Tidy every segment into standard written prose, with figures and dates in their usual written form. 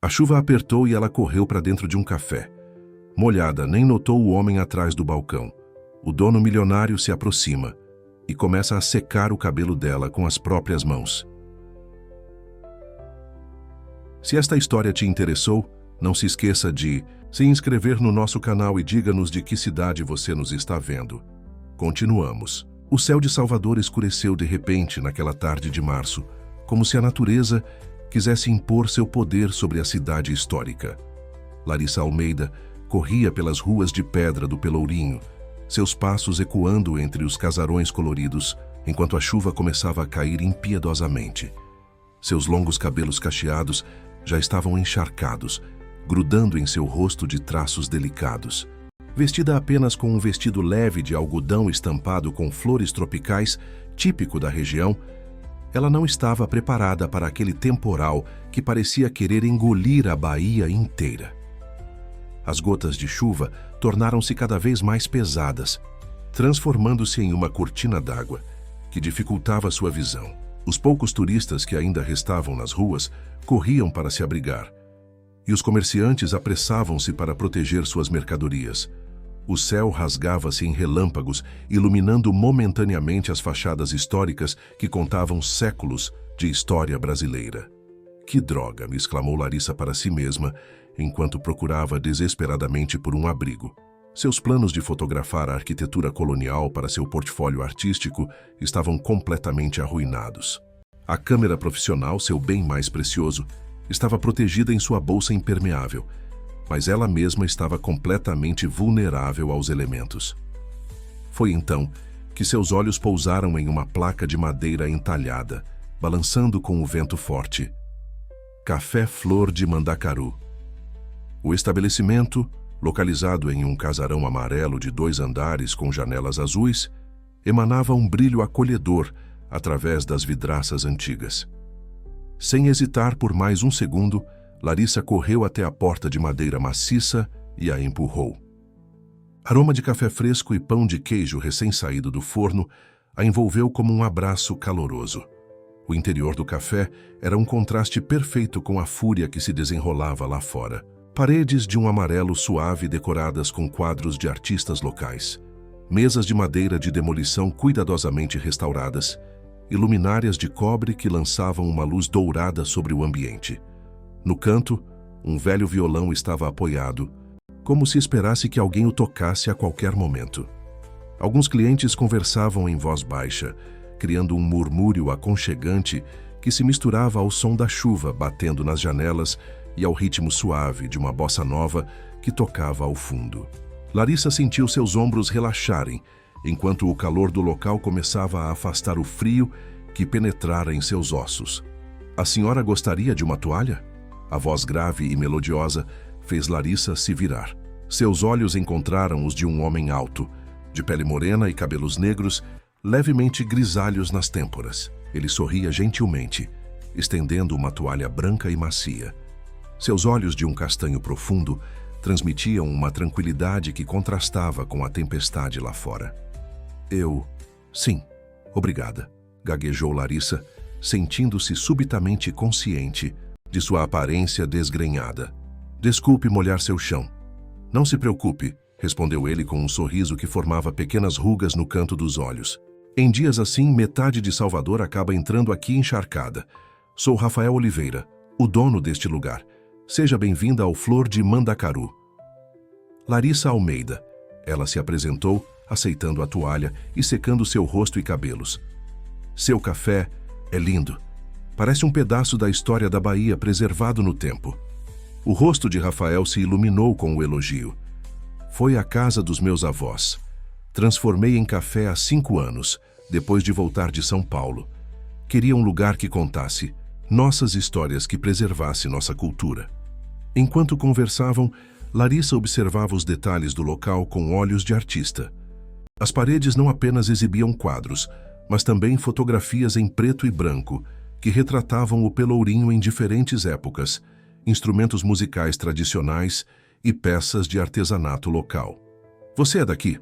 A chuva apertou e ela correu para dentro de um café. Molhada, nem notou o homem atrás do balcão. O dono milionário se aproxima e começa a secar o cabelo dela com as próprias mãos. Se esta história te interessou, não se esqueça de se inscrever no nosso canal e diga-nos de que cidade você nos está vendo. Continuamos. O céu de Salvador escureceu de repente naquela tarde de março, como se a natureza quisesse impor seu poder sobre a cidade histórica. Larissa Almeida corria pelas ruas de pedra do Pelourinho, seus passos ecoando entre os casarões coloridos, enquanto a chuva começava a cair impiedosamente. Seus longos cabelos cacheados já estavam encharcados, grudando em seu rosto de traços delicados. Vestida apenas com um vestido leve de algodão estampado com flores tropicais, típico da região, ela não estava preparada para aquele temporal que parecia querer engolir a Bahia inteira. As gotas de chuva tornaram-se cada vez mais pesadas, transformando-se em uma cortina d'água que dificultava sua visão. Os poucos turistas que ainda restavam nas ruas corriam para se abrigar, e os comerciantes apressavam-se para proteger suas mercadorias. O céu rasgava-se em relâmpagos, iluminando momentaneamente as fachadas históricas que contavam séculos de história brasileira. "Que droga!", me exclamou Larissa para si mesma, enquanto procurava desesperadamente por um abrigo. Seus planos de fotografar a arquitetura colonial para seu portfólio artístico estavam completamente arruinados. A câmera profissional, seu bem mais precioso, estava protegida em sua bolsa impermeável, mas ela mesma estava completamente vulnerável aos elementos. Foi então que seus olhos pousaram em uma placa de madeira entalhada, balançando com o vento forte. Café Flor de Mandacaru. O estabelecimento, localizado em um casarão amarelo de 2 andares com janelas azuis, emanava um brilho acolhedor através das vidraças antigas. Sem hesitar por mais um segundo, Larissa correu até a porta de madeira maciça e a empurrou. Aroma de café fresco e pão de queijo recém-saído do forno a envolveu como um abraço caloroso. O interior do café era um contraste perfeito com a fúria que se desenrolava lá fora. Paredes de um amarelo suave decoradas com quadros de artistas locais. Mesas de madeira de demolição cuidadosamente restauradas. E luminárias de cobre que lançavam uma luz dourada sobre o ambiente. No canto, um velho violão estava apoiado, como se esperasse que alguém o tocasse a qualquer momento. Alguns clientes conversavam em voz baixa, criando um murmúrio aconchegante que se misturava ao som da chuva batendo nas janelas e ao ritmo suave de uma bossa nova que tocava ao fundo. Larissa sentiu seus ombros relaxarem, enquanto o calor do local começava a afastar o frio que penetrara em seus ossos. "A senhora gostaria de uma toalha?" A voz grave e melodiosa fez Larissa se virar. Seus olhos encontraram os de um homem alto, de pele morena e cabelos negros, levemente grisalhos nas têmporas. Ele sorria gentilmente, estendendo uma toalha branca e macia. Seus olhos de um castanho profundo transmitiam uma tranquilidade que contrastava com a tempestade lá fora. Sim, obrigada", gaguejou Larissa, sentindo-se subitamente consciente de sua aparência desgrenhada. "Desculpe molhar seu chão." "Não se preocupe", respondeu ele com um sorriso que formava pequenas rugas no canto dos olhos. "Em dias assim, metade de Salvador acaba entrando aqui encharcada. Sou Rafael Oliveira, o dono deste lugar. Seja bem-vinda ao Flor de Mandacaru." Larissa Almeida. Ela se apresentou, aceitando a toalha e secando seu rosto e cabelos. "Seu café é lindo. Parece um pedaço da história da Bahia preservado no tempo." O rosto de Rafael se iluminou com o elogio. "Foi a casa dos meus avós. Transformei em café há 5 anos, depois de voltar de São Paulo. Queria um lugar que contasse nossas histórias, que preservasse nossa cultura." Enquanto conversavam, Larissa observava os detalhes do local com olhos de artista. As paredes não apenas exibiam quadros, mas também fotografias em preto e branco, que retratavam o Pelourinho em diferentes épocas, instrumentos musicais tradicionais e peças de artesanato local. "Você é daqui?"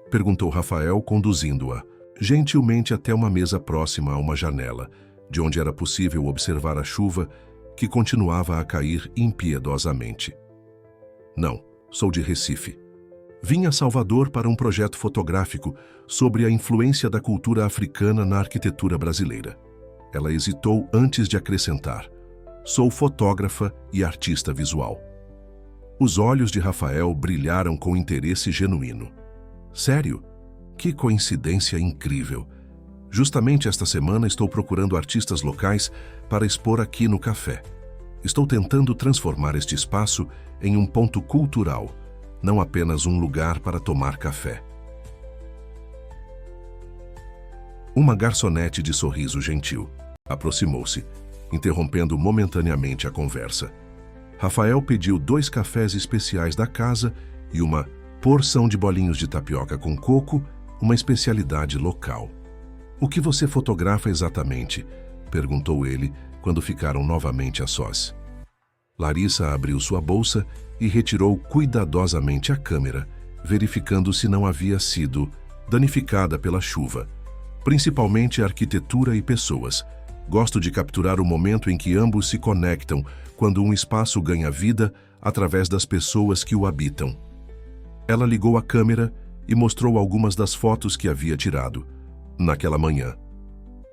perguntou Rafael, conduzindo-a gentilmente até uma mesa próxima a uma janela, de onde era possível observar a chuva que continuava a cair impiedosamente. Não, sou de Recife. Vim a Salvador para um projeto fotográfico sobre a influência da cultura africana na arquitetura brasileira. Ela hesitou antes de acrescentar: sou fotógrafa e artista visual. Os olhos de Rafael brilharam com interesse genuíno. Sério? Que coincidência incrível! Justamente esta semana estou procurando artistas locais para expor aqui no café. Estou tentando transformar este espaço em um ponto cultural, não apenas um lugar para tomar café. Uma garçonete de sorriso gentil aproximou-se, interrompendo momentaneamente a conversa. Rafael pediu 2 cafés especiais da casa e uma porção de bolinhos de tapioca com coco, uma especialidade local. "O que você fotografa exatamente?", perguntou ele quando ficaram novamente a sós. Larissa abriu sua bolsa e retirou cuidadosamente a câmera, verificando se não havia sido danificada pela chuva. "Principalmente arquitetura e pessoas. Gosto de capturar o momento em que ambos se conectam, quando um espaço ganha vida através das pessoas que o habitam." Ela ligou a câmera e mostrou algumas das fotos que havia tirado naquela manhã.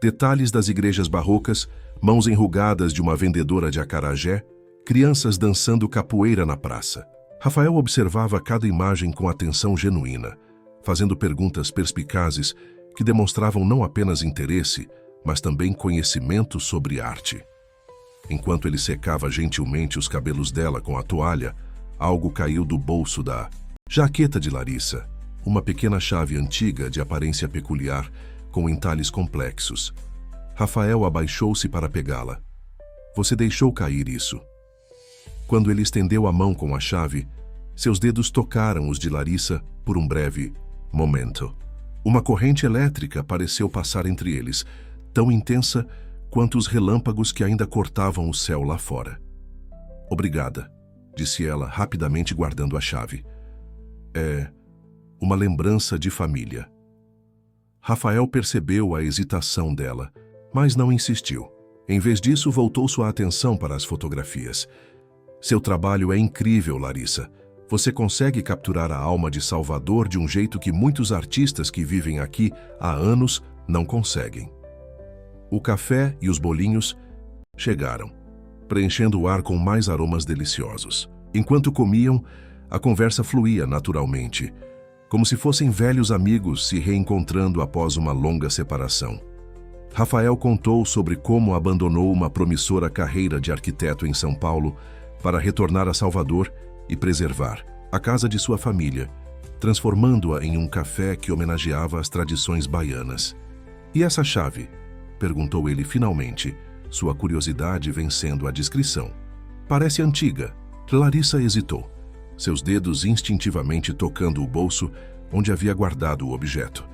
Detalhes das igrejas barrocas, mãos enrugadas de uma vendedora de acarajé, crianças dançando capoeira na praça. Rafael observava cada imagem com atenção genuína, fazendo perguntas perspicazes que demonstravam não apenas interesse, mas também conhecimento sobre arte. Enquanto ele secava gentilmente os cabelos dela com a toalha, algo caiu do bolso da jaqueta de Larissa, uma pequena chave antiga de aparência peculiar, com entalhes complexos. Rafael abaixou-se para pegá-la. "Você deixou cair isso." Quando ele estendeu a mão com a chave, seus dedos tocaram os de Larissa por um breve momento. Uma corrente elétrica pareceu passar entre eles, tão intensa quanto os relâmpagos que ainda cortavam o céu lá fora. "Obrigada", disse ela, rapidamente guardando a chave. "É uma lembrança de família." Rafael percebeu a hesitação dela, mas não insistiu. Em vez disso, voltou sua atenção para as fotografias. "Seu trabalho é incrível, Larissa. Você consegue capturar a alma de Salvador de um jeito que muitos artistas que vivem aqui há anos não conseguem." O café e os bolinhos chegaram, preenchendo o ar com mais aromas deliciosos. Enquanto comiam, a conversa fluía naturalmente, como se fossem velhos amigos se reencontrando após uma longa separação. Rafael contou sobre como abandonou uma promissora carreira de arquiteto em São Paulo para retornar a Salvador e preservar a casa de sua família, transformando-a em um café que homenageava as tradições baianas. "E essa chave?", perguntou ele finalmente, sua curiosidade vencendo a discrição. "Parece antiga." Larissa hesitou, seus dedos instintivamente tocando o bolso onde havia guardado o objeto.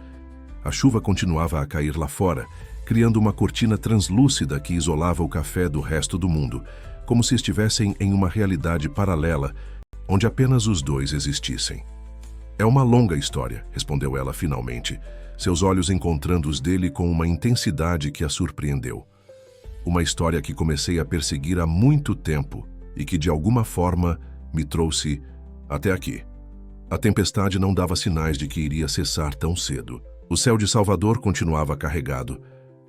A chuva continuava a cair lá fora, criando uma cortina translúcida que isolava o café do resto do mundo, como se estivessem em uma realidade paralela, onde apenas os dois existissem. "É uma longa história", respondeu ela finalmente, seus olhos encontrando os dele com uma intensidade que a surpreendeu. "Uma história que comecei a perseguir há muito tempo e que, de alguma forma, me trouxe até aqui." A tempestade não dava sinais de que iria cessar tão cedo. O céu de Salvador continuava carregado,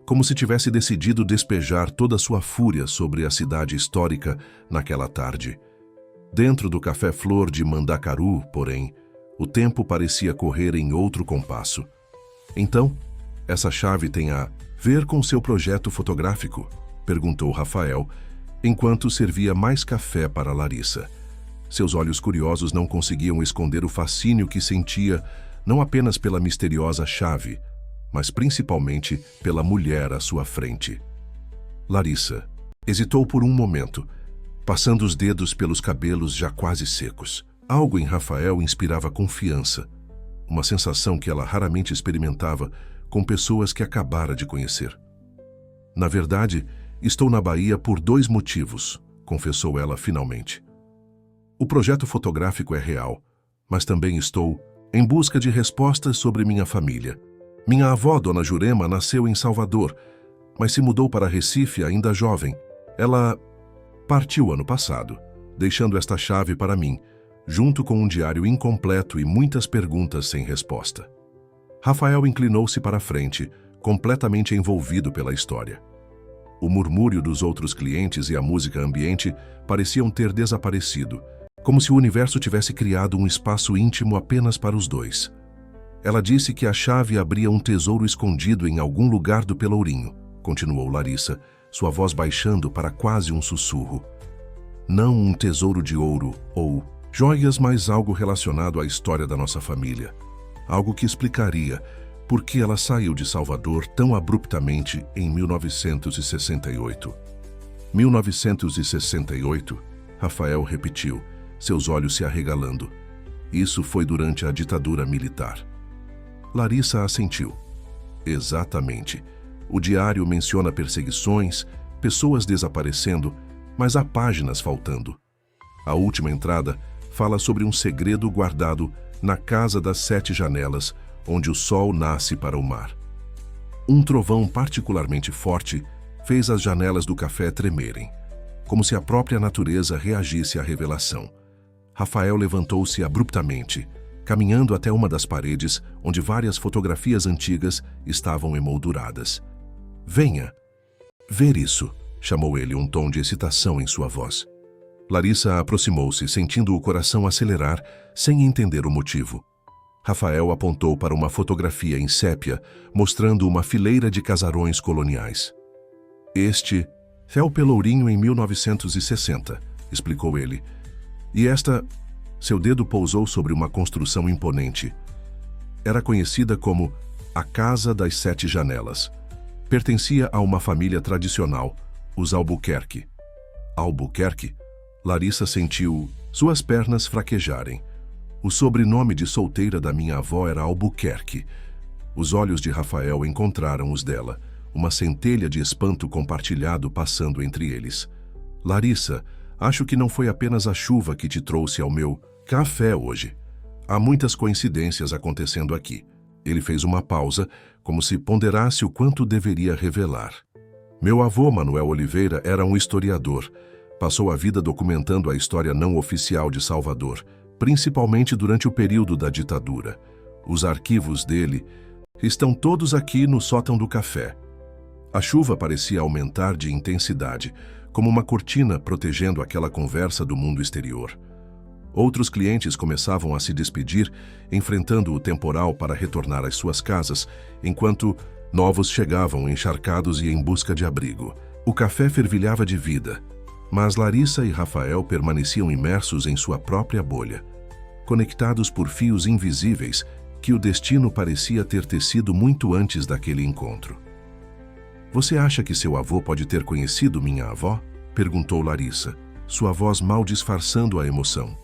como se tivesse decidido despejar toda a sua fúria sobre a cidade histórica naquela tarde. Dentro do Café Flor de Mandacaru, porém, o tempo parecia correr em outro compasso. "Então, essa chave tem a ver com seu projeto fotográfico?", perguntou Rafael, enquanto servia mais café para Larissa. Seus olhos curiosos não conseguiam esconder o fascínio que sentia, não apenas pela misteriosa chave, mas principalmente pela mulher à sua frente. Larissa hesitou por um momento, passando os dedos pelos cabelos já quase secos. Algo em Rafael inspirava confiança, uma sensação que ela raramente experimentava com pessoas que acabara de conhecer. "Na verdade, estou na Bahia por 2 motivos", confessou ela finalmente. "O projeto fotográfico é real, mas também estou em busca de respostas sobre minha família. Minha avó, Dona Jurema, nasceu em Salvador, mas se mudou para Recife ainda jovem. Ela Partiu ano passado, deixando esta chave para mim, junto com um diário incompleto e muitas perguntas sem resposta. Rafael inclinou-se para a frente, completamente envolvido pela história. O murmúrio dos outros clientes e a música ambiente pareciam ter desaparecido, como se o universo tivesse criado um espaço íntimo apenas para os dois. Ela disse que a chave abria um tesouro escondido em algum lugar do Pelourinho, continuou Larissa, sua voz baixando para quase um sussurro. Não um tesouro de ouro ou joias, mas algo relacionado à história da nossa família. Algo que explicaria por que ela saiu de Salvador tão abruptamente em 1968. 1968, Rafael repetiu, seus olhos se arregalando. Isso foi durante a ditadura militar. Larissa assentiu. Exatamente. O diário menciona perseguições, pessoas desaparecendo, mas há páginas faltando. A última entrada fala sobre um segredo guardado na Casa das 7 Janelas, onde o sol nasce para o mar. Um trovão particularmente forte fez as janelas do café tremerem, como se a própria natureza reagisse à revelação. Rafael levantou-se abruptamente, caminhando até uma das paredes onde várias fotografias antigas estavam emolduradas. Venha ver isso, chamou ele, um tom de excitação em sua voz. Larissa aproximou-se, sentindo o coração acelerar, sem entender o motivo. Rafael apontou para uma fotografia em sépia, mostrando uma fileira de casarões coloniais. Este é o Pelourinho em 1960, explicou ele. E esta... Seu dedo pousou sobre uma construção imponente. Era conhecida como a Casa das 7 Janelas. Pertencia a uma família tradicional, os Albuquerque. Albuquerque? Larissa sentiu suas pernas fraquejarem. O sobrenome de solteira da minha avó era Albuquerque. Os olhos de Rafael encontraram os dela, uma centelha de espanto compartilhado passando entre eles. Larissa, acho que não foi apenas a chuva que te trouxe ao meu café hoje. Há muitas coincidências acontecendo aqui. Ele fez uma pausa, como se ponderasse o quanto deveria revelar. Meu avô, Manuel Oliveira, era um historiador. Passou a vida documentando a história não oficial de Salvador, principalmente durante o período da ditadura. Os arquivos dele estão todos aqui no sótão do café. A chuva parecia aumentar de intensidade, como uma cortina protegendo aquela conversa do mundo exterior. Outros clientes começavam a se despedir, enfrentando o temporal para retornar às suas casas, enquanto novos chegavam encharcados e em busca de abrigo. O café fervilhava de vida, mas Larissa e Rafael permaneciam imersos em sua própria bolha, conectados por fios invisíveis que o destino parecia ter tecido muito antes daquele encontro. Você acha que seu avô pode ter conhecido minha avó? Perguntou Larissa, sua voz mal disfarçando a emoção.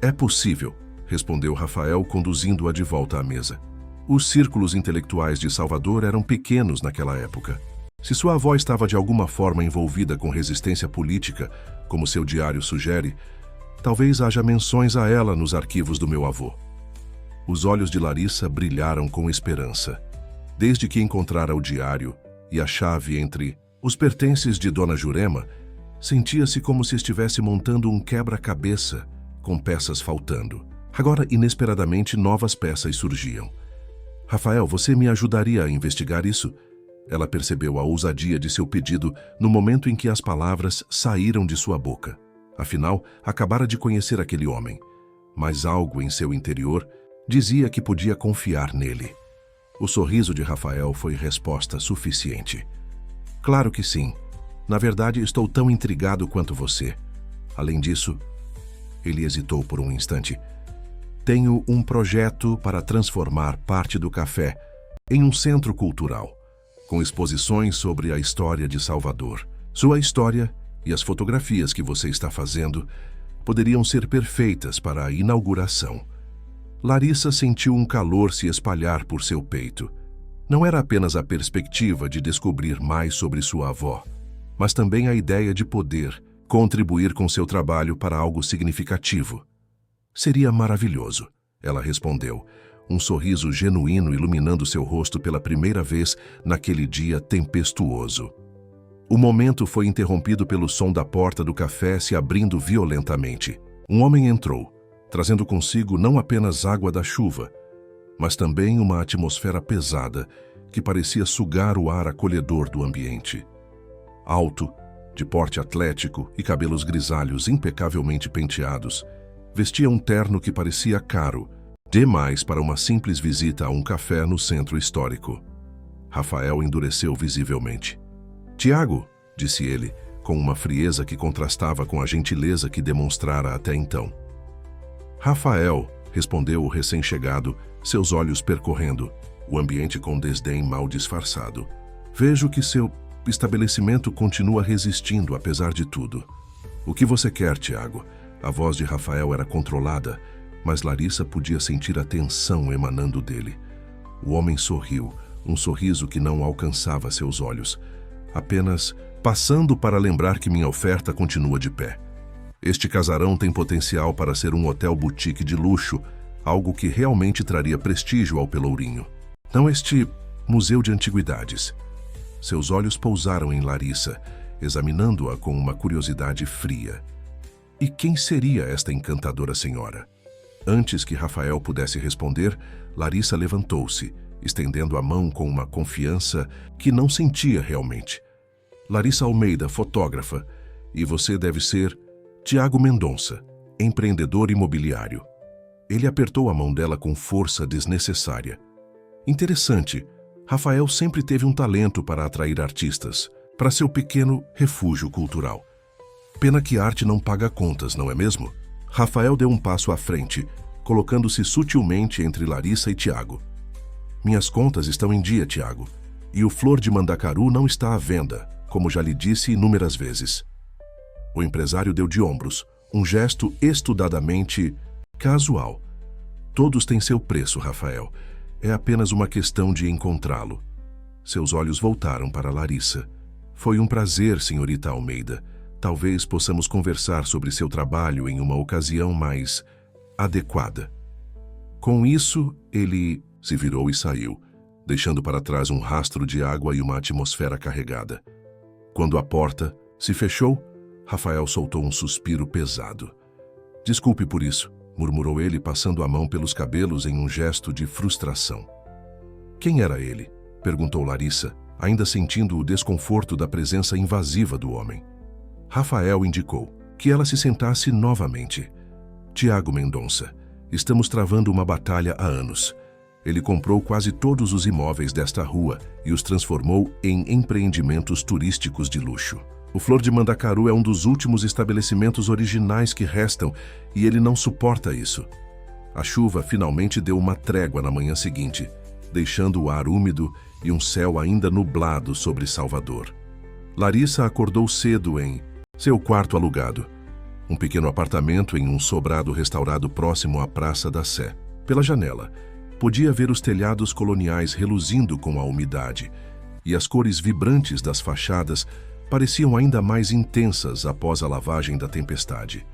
É possível, respondeu Rafael, conduzindo-a de volta à mesa. Os círculos intelectuais de Salvador eram pequenos naquela época. Se sua avó estava de alguma forma envolvida com resistência política, como seu diário sugere, talvez haja menções a ela nos arquivos do meu avô. Os olhos de Larissa brilharam com esperança. Desde que encontrara o diário e a chave entre os pertences de Dona Jurema, sentia-se como se estivesse montando um quebra-cabeça com peças faltando. Agora, inesperadamente, novas peças surgiam. Rafael, você me ajudaria a investigar isso? Ela percebeu a ousadia de seu pedido no momento em que as palavras saíram de sua boca. Afinal, acabara de conhecer aquele homem, mas algo em seu interior dizia que podia confiar nele. O sorriso de Rafael foi resposta suficiente. Claro que sim. Na verdade, estou tão intrigado quanto você. Além disso, ele hesitou por um instante. Tenho um projeto para transformar parte do café em um centro cultural, com exposições sobre a história de Salvador. Sua história e as fotografias que você está fazendo poderiam ser perfeitas para a inauguração. Larissa sentiu um calor se espalhar por seu peito. Não era apenas a perspectiva de descobrir mais sobre sua avó, mas também a ideia de poder contribuir com seu trabalho para algo significativo. Seria maravilhoso, ela respondeu, um sorriso genuíno iluminando seu rosto pela primeira vez naquele dia tempestuoso. O momento foi interrompido pelo som da porta do café se abrindo violentamente. Um homem entrou, trazendo consigo não apenas água da chuva, mas também uma atmosfera pesada que parecia sugar o ar acolhedor do ambiente. Alto, de porte atlético e cabelos grisalhos impecavelmente penteados, vestia um terno que parecia caro, demais para uma simples visita a um café no centro histórico. Rafael endureceu visivelmente. "Tiago", disse ele, com uma frieza que contrastava com a gentileza que demonstrara até então. "Rafael", respondeu o recém-chegado, seus olhos percorrendo o ambiente com desdém mal disfarçado. "Vejo que seu estabelecimento continua resistindo apesar de tudo. O que você quer, Tiago?" A voz de Rafael era controlada, mas Larissa podia sentir a tensão emanando dele. O homem sorriu, um sorriso que não alcançava seus olhos. "Apenas passando para lembrar que minha oferta continua de pé. Este casarão tem potencial para ser um hotel boutique de luxo, algo que realmente traria prestígio ao Pelourinho. Não este museu de antiguidades." Seus olhos pousaram em Larissa, examinando-a com uma curiosidade fria. E quem seria esta encantadora senhora? Antes que Rafael pudesse responder, Larissa levantou-se, estendendo a mão com uma confiança que não sentia realmente. "Larissa Almeida, fotógrafa, e você deve ser Tiago Mendonça, empreendedor imobiliário." Ele apertou a mão dela com força desnecessária. Interessante, Rafael sempre teve um talento para atrair artistas, para seu pequeno refúgio cultural. Pena que arte não paga contas, não é mesmo? Rafael deu um passo à frente, colocando-se sutilmente entre Larissa e Tiago. "Minhas contas estão em dia, Tiago, e o Flor de Mandacaru não está à venda, como já lhe disse inúmeras vezes." O empresário deu de ombros, um gesto estudadamente casual. "Todos têm seu preço, Rafael. É apenas uma questão de encontrá-lo." Seus olhos voltaram para Larissa. "Foi um prazer, senhorita Almeida. Talvez possamos conversar sobre seu trabalho em uma ocasião mais adequada." Com isso, ele se virou e saiu, deixando para trás um rastro de água e uma atmosfera carregada. Quando a porta se fechou, Rafael soltou um suspiro pesado. "Desculpe por isso", murmurou ele, passando a mão pelos cabelos em um gesto de frustração. "Quem era ele?" perguntou Larissa, ainda sentindo o desconforto da presença invasiva do homem. Rafael indicou que ela se sentasse novamente. "Tiago Mendonça, estamos travando uma batalha há anos. Ele comprou quase todos os imóveis desta rua e os transformou em empreendimentos turísticos de luxo. O Flor de Mandacaru é um dos últimos estabelecimentos originais que restam e ele não suporta isso." A chuva finalmente deu uma trégua na manhã seguinte, deixando o ar úmido e um céu ainda nublado sobre Salvador. Larissa acordou cedo em seu quarto alugado, um pequeno apartamento em um sobrado restaurado próximo à Praça da Sé. Pela janela, podia ver os telhados coloniais reluzindo com a umidade, e as cores vibrantes das fachadas pareciam ainda mais intensas após a lavagem da tempestade.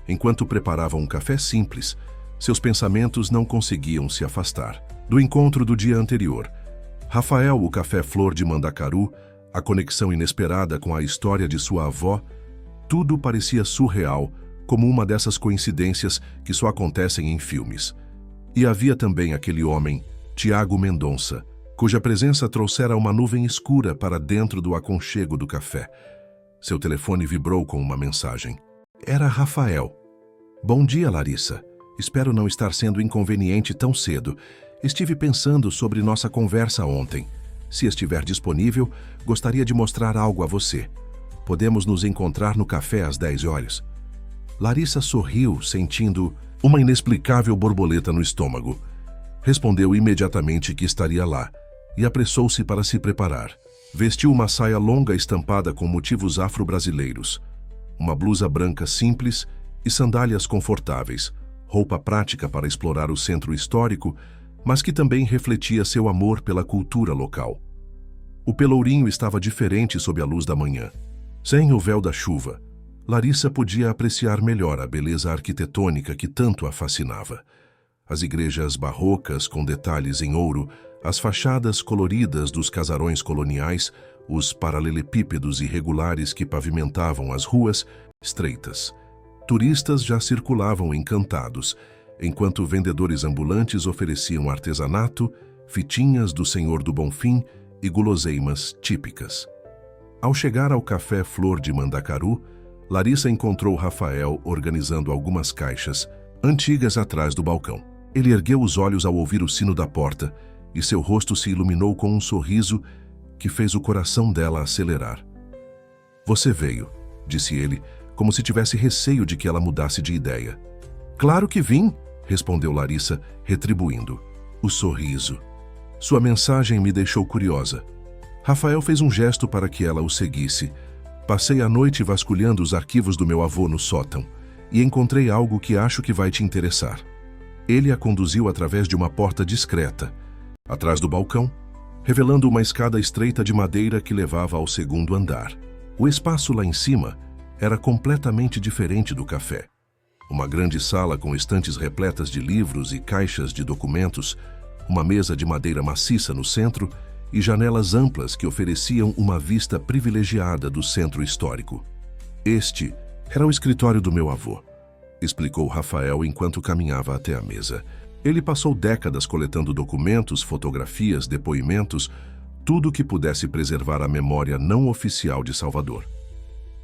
Enquanto preparava um café simples, seus pensamentos não conseguiam se afastar do encontro do dia anterior. Rafael, o café Flor de Mandacaru, a conexão inesperada com a história de sua avó, tudo parecia surreal, como uma dessas coincidências que só acontecem em filmes. E havia também aquele homem, Tiago Mendonça, cuja presença trouxera uma nuvem escura para dentro do aconchego do café. Seu telefone vibrou com uma mensagem. Era Rafael. "Bom dia, Larissa. Espero não estar sendo inconveniente tão cedo. Estive pensando sobre nossa conversa ontem. Se estiver disponível, gostaria de mostrar algo a você. Podemos nos encontrar no café às 10 horas. Larissa sorriu, sentindo uma inexplicável borboleta no estômago. Respondeu imediatamente que estaria lá e apressou-se para se preparar. Vestiu uma saia longa estampada com motivos afro-brasileiros, uma blusa branca simples e sandálias confortáveis, roupa prática para explorar o centro histórico, mas que também refletia seu amor pela cultura local. O Pelourinho estava diferente sob a luz da manhã. Sem o véu da chuva, Larissa podia apreciar melhor a beleza arquitetônica que tanto a fascinava. As igrejas barrocas com detalhes em ouro, as fachadas coloridas dos casarões coloniais, os paralelepípedos irregulares que pavimentavam as ruas estreitas. Turistas já circulavam encantados, enquanto vendedores ambulantes ofereciam artesanato, fitinhas do Senhor do Bonfim e guloseimas típicas. Ao chegar ao Café Flor de Mandacaru, Larissa encontrou Rafael organizando algumas caixas antigas atrás do balcão. Ele ergueu os olhos ao ouvir o sino da porta e seu rosto se iluminou com um sorriso que fez o coração dela acelerar. "Você veio", disse ele, como se tivesse receio de que ela mudasse de ideia. "Claro que vim", respondeu Larissa, retribuindo. O sorriso. Sua mensagem me deixou curiosa. Rafael fez um gesto para que ela o seguisse. "Passei a noite vasculhando os arquivos do meu avô no sótão e encontrei algo que acho que vai te interessar." Ele a conduziu através de uma porta discreta, atrás do balcão, revelando uma escada estreita de madeira que levava ao segundo andar. O espaço lá em cima era completamente diferente do café. Uma grande sala com estantes repletas de livros e caixas de documentos, uma mesa de madeira maciça no centro e janelas amplas que ofereciam uma vista privilegiada do centro histórico. "Este era o escritório do meu avô", explicou Rafael enquanto caminhava até a mesa. Ele passou décadas coletando documentos, fotografias, depoimentos, tudo que pudesse preservar a memória não oficial de Salvador.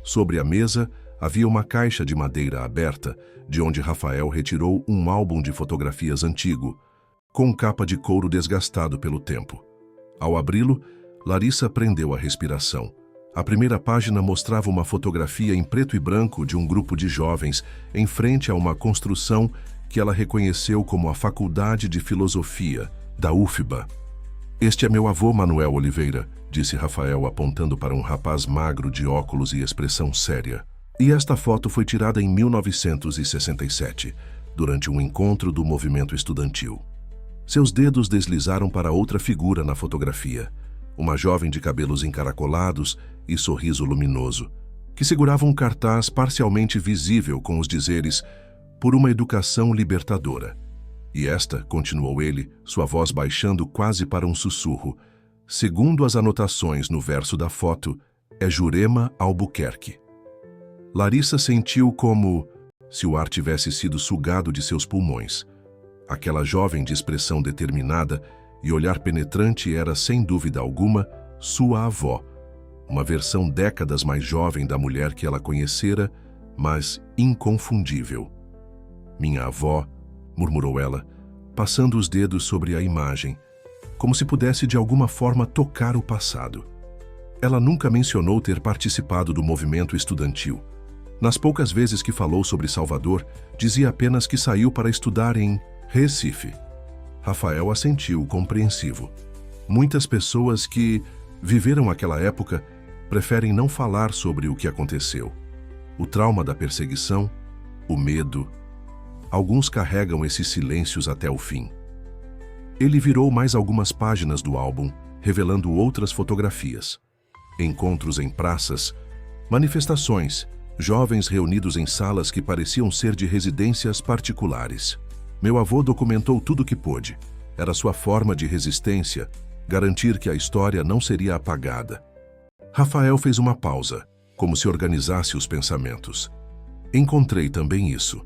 Sobre a mesa havia uma caixa de madeira aberta, de onde Rafael retirou um álbum de fotografias antigo, com capa de couro desgastado pelo tempo. Ao abri-lo, Larissa prendeu a respiração. A primeira página mostrava uma fotografia em preto e branco de um grupo de jovens em frente a uma construção que ela reconheceu como a Faculdade de Filosofia, da UFBA. "Este é meu avô, Manuel Oliveira", disse Rafael apontando para um rapaz magro de óculos e expressão séria. "E esta foto foi tirada em 1967, durante um encontro do movimento estudantil." Seus dedos deslizaram para outra figura na fotografia, uma jovem de cabelos encaracolados e sorriso luminoso, que segurava um cartaz parcialmente visível com os dizeres "Por uma educação libertadora." "E esta", continuou ele, sua voz baixando quase para um sussurro, "segundo as anotações no verso da foto, é Jurema Albuquerque." Larissa sentiu como se o ar tivesse sido sugado de seus pulmões. Aquela jovem de expressão determinada e olhar penetrante era, sem dúvida alguma, sua avó, uma versão décadas mais jovem da mulher que ela conhecera, mas inconfundível. "Minha avó", murmurou ela, passando os dedos sobre a imagem, como se pudesse de alguma forma tocar o passado. Ela nunca mencionou ter participado do movimento estudantil. Nas poucas vezes que falou sobre Salvador, dizia apenas que saiu para estudar em Recife. Rafael assentiu, compreensivo. Muitas pessoas que viveram aquela época preferem não falar sobre o que aconteceu. O trauma da perseguição, o medo. Alguns carregam esses silêncios até o fim. Ele virou mais algumas páginas do álbum, revelando outras fotografias. Encontros em praças, manifestações, jovens reunidos em salas que pareciam ser de residências particulares. Meu avô documentou tudo o que pôde. Era sua forma de resistência, garantir que a história não seria apagada. Rafael fez uma pausa, como se organizasse os pensamentos. "Encontrei também isso."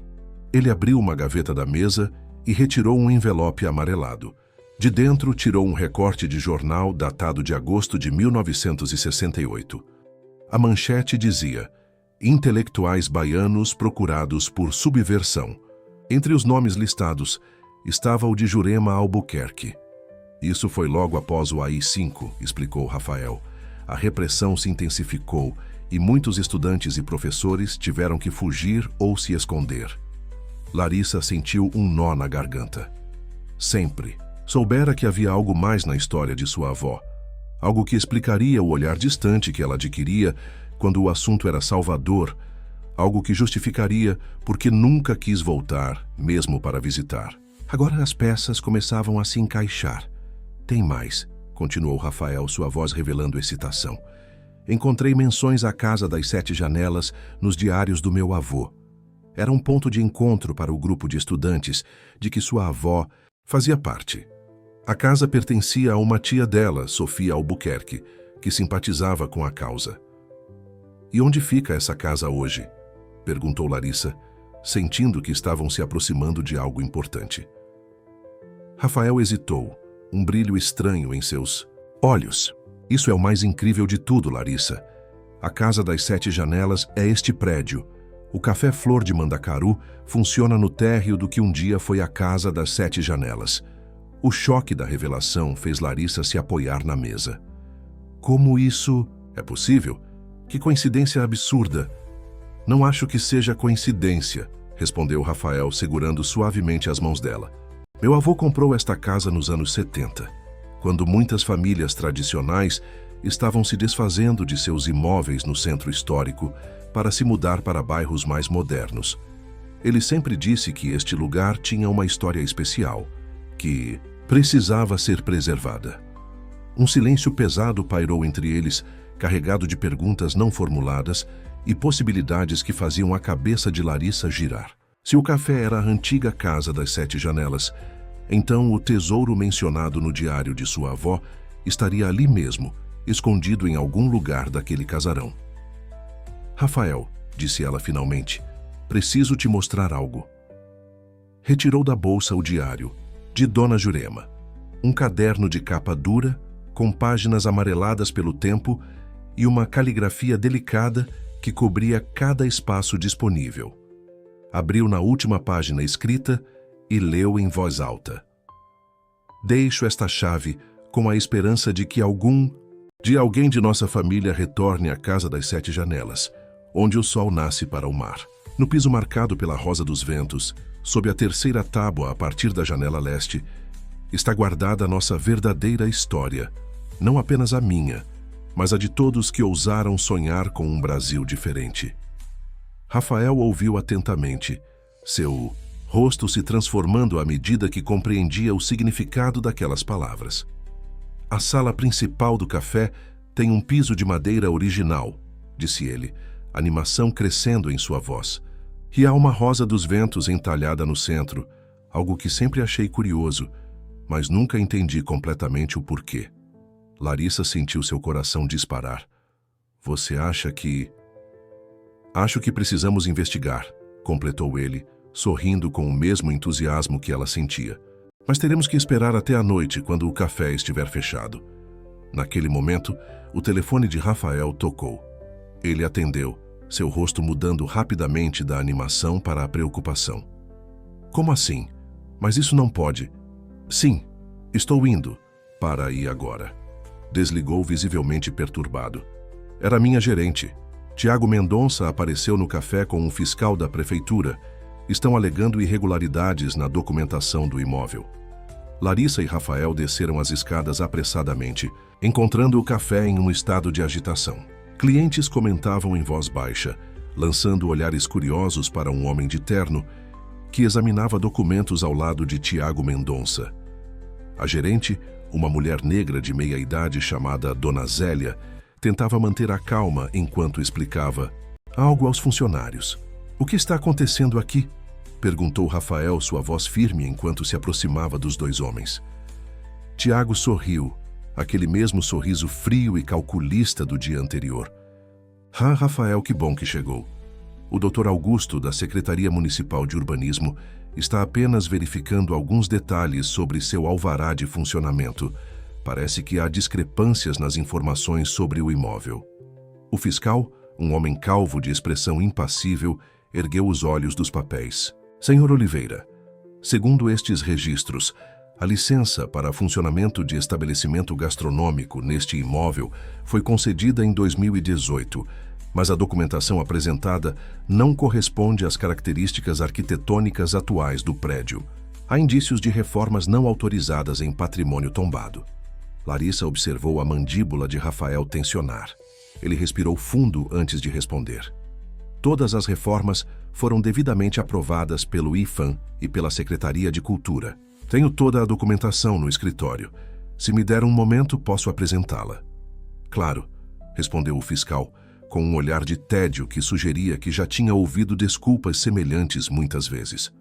Ele abriu uma gaveta da mesa e retirou um envelope amarelado. De dentro, tirou um recorte de jornal datado de agosto de 1968. A manchete dizia: "Intelectuais baianos procurados por subversão." Entre os nomes listados, estava o de Jurema Albuquerque. "Isso foi logo após o AI-5, explicou Rafael. "A repressão se intensificou e muitos estudantes e professores tiveram que fugir ou se esconder." Larissa sentiu um nó na garganta. Sempre soubera que havia algo mais na história de sua avó, algo que explicaria o olhar distante que ela adquiria quando o assunto era Salvador, algo que justificaria porque nunca quis voltar, mesmo para visitar. Agora as peças começavam a se encaixar. "Tem mais", continuou Rafael, sua voz revelando excitação. "Encontrei menções à Casa das Sete Janelas nos diários do meu avô. Era um ponto de encontro para o grupo de estudantes de que sua avó fazia parte. A casa pertencia a uma tia dela, Sofia Albuquerque, que simpatizava com a causa. "E onde fica essa casa hoje?" perguntou Larissa, sentindo que estavam se aproximando de algo importante. Rafael hesitou, um brilho estranho em seus olhos. "Isso é o mais incrível de tudo, Larissa. A Casa das 7 Janelas é este prédio. O Café Flor de Mandacaru funciona no térreo do que um dia foi a Casa das 7 Janelas." O choque da revelação fez Larissa se apoiar na mesa. "Como isso é possível? Que coincidência absurda!" "Não acho que seja coincidência", respondeu Rafael, segurando suavemente as mãos dela. "Meu avô comprou esta casa nos anos 70, quando muitas famílias tradicionais estavam se desfazendo de seus imóveis no centro histórico para se mudar para bairros mais modernos. Ele sempre disse que este lugar tinha uma história especial, que precisava ser preservada." Um silêncio pesado pairou entre eles, carregado de perguntas não formuladas e possibilidades que faziam a cabeça de Larissa girar. Se o café era a antiga Casa das 7 Janelas, então o tesouro mencionado no diário de sua avó estaria ali mesmo, escondido em algum lugar daquele casarão. "Rafael", disse ela finalmente, "preciso te mostrar algo." Retirou da bolsa o diário, de Dona Jurema, um caderno de capa dura, com páginas amareladas pelo tempo e uma caligrafia delicada que cobria cada espaço disponível. Abriu na última página escrita e leu em voz alta: "Deixo esta chave com a esperança de que alguém de nossa família retorne à Casa das 7 Janelas, onde o sol nasce para o mar." No piso marcado pela rosa dos ventos, sob a terceira tábua a partir da janela leste, está guardada a nossa verdadeira história, não apenas a minha, mas a de todos que ousaram sonhar com um Brasil diferente. Rafael ouviu atentamente, seu rosto se transformando à medida que compreendia o significado daquelas palavras. "A sala principal do café tem um piso de madeira original", disse ele, animação crescendo em sua voz. "E há uma rosa dos ventos entalhada no centro, algo que sempre achei curioso, mas nunca entendi completamente o porquê." Larissa sentiu seu coração disparar. "Você acha que..." "Acho que precisamos investigar", completou ele, sorrindo com o mesmo entusiasmo que ela sentia. "Mas teremos que esperar até a noite, quando o café estiver fechado." Naquele momento, o telefone de Rafael tocou. Ele atendeu, seu rosto mudando rapidamente da animação para a preocupação. "Como assim? Mas isso não pode." "Sim, estou indo para aí agora." Desligou visivelmente perturbado. "Era minha gerente. Tiago Mendonça apareceu no café com um fiscal da prefeitura. Estão alegando irregularidades na documentação do imóvel." Larissa e Rafael desceram as escadas apressadamente, encontrando o café em um estado de agitação. Clientes comentavam em voz baixa, lançando olhares curiosos para um homem de terno que examinava documentos ao lado de Tiago Mendonça. A gerente, uma mulher negra de meia-idade chamada Dona Zélia, tentava manter a calma enquanto explicava algo aos funcionários. "O que está acontecendo aqui?" perguntou Rafael, sua voz firme enquanto se aproximava dos dois homens. Tiago sorriu, aquele mesmo sorriso frio e calculista do dia anterior. "Ah, Rafael, que bom que chegou. O Dr. Augusto, da Secretaria Municipal de Urbanismo, está apenas verificando alguns detalhes sobre seu alvará de funcionamento. Parece que há discrepâncias nas informações sobre o imóvel." O fiscal, um homem calvo de expressão impassível, ergueu os olhos dos papéis. "Senhor Oliveira, segundo estes registros, a licença para funcionamento de estabelecimento gastronômico neste imóvel foi concedida em 2018, mas a documentação apresentada não corresponde às características arquitetônicas atuais do prédio. Há indícios de reformas não autorizadas em patrimônio tombado." Larissa observou a mandíbula de Rafael tensionar. Ele respirou fundo antes de responder. "Todas as reformas foram devidamente aprovadas pelo IFAM e pela Secretaria de Cultura. Tenho toda a documentação no escritório. Se me der um momento, posso apresentá-la." "Claro", respondeu o fiscal, com um olhar de tédio que sugeria que já tinha ouvido desculpas semelhantes muitas vezes.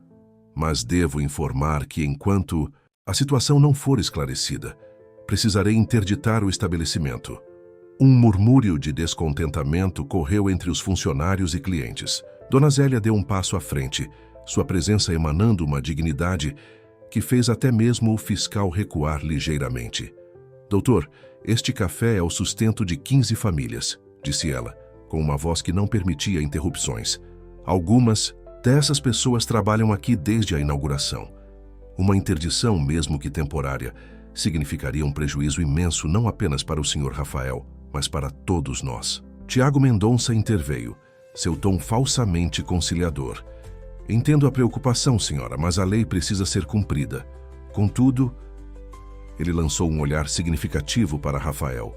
"Mas devo informar que enquanto a situação não for esclarecida, precisarei interditar o estabelecimento." Um murmúrio de descontentamento correu entre os funcionários e clientes. Dona Zélia deu um passo à frente, sua presença emanando uma dignidade que fez até mesmo o fiscal recuar ligeiramente. Doutor, este café é o sustento de 15 famílias, disse ela, com uma voz que não permitia interrupções. Algumas dessas pessoas trabalham aqui desde a inauguração. Uma interdição, mesmo que temporária, significaria um prejuízo imenso não apenas para o Sr. Rafael, mas para todos nós. Tiago Mendonça interveio, seu tom falsamente conciliador. Entendo a preocupação, senhora, mas a lei precisa ser cumprida. Contudo, ele lançou um olhar significativo para Rafael.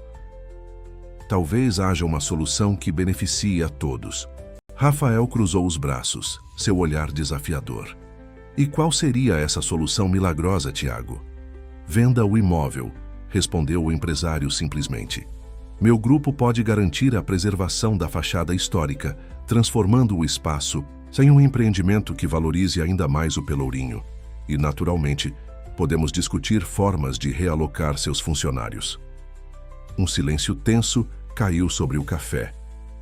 Talvez haja uma solução que beneficie a todos. Rafael cruzou os braços, seu olhar desafiador. E qual seria essa solução milagrosa, Tiago? Venda o imóvel, respondeu o empresário simplesmente. Meu grupo pode garantir a preservação da fachada histórica, transformando o espaço em um empreendimento que valorize ainda mais o Pelourinho. E, naturalmente, podemos discutir formas de realocar seus funcionários. Um silêncio tenso caiu sobre o café.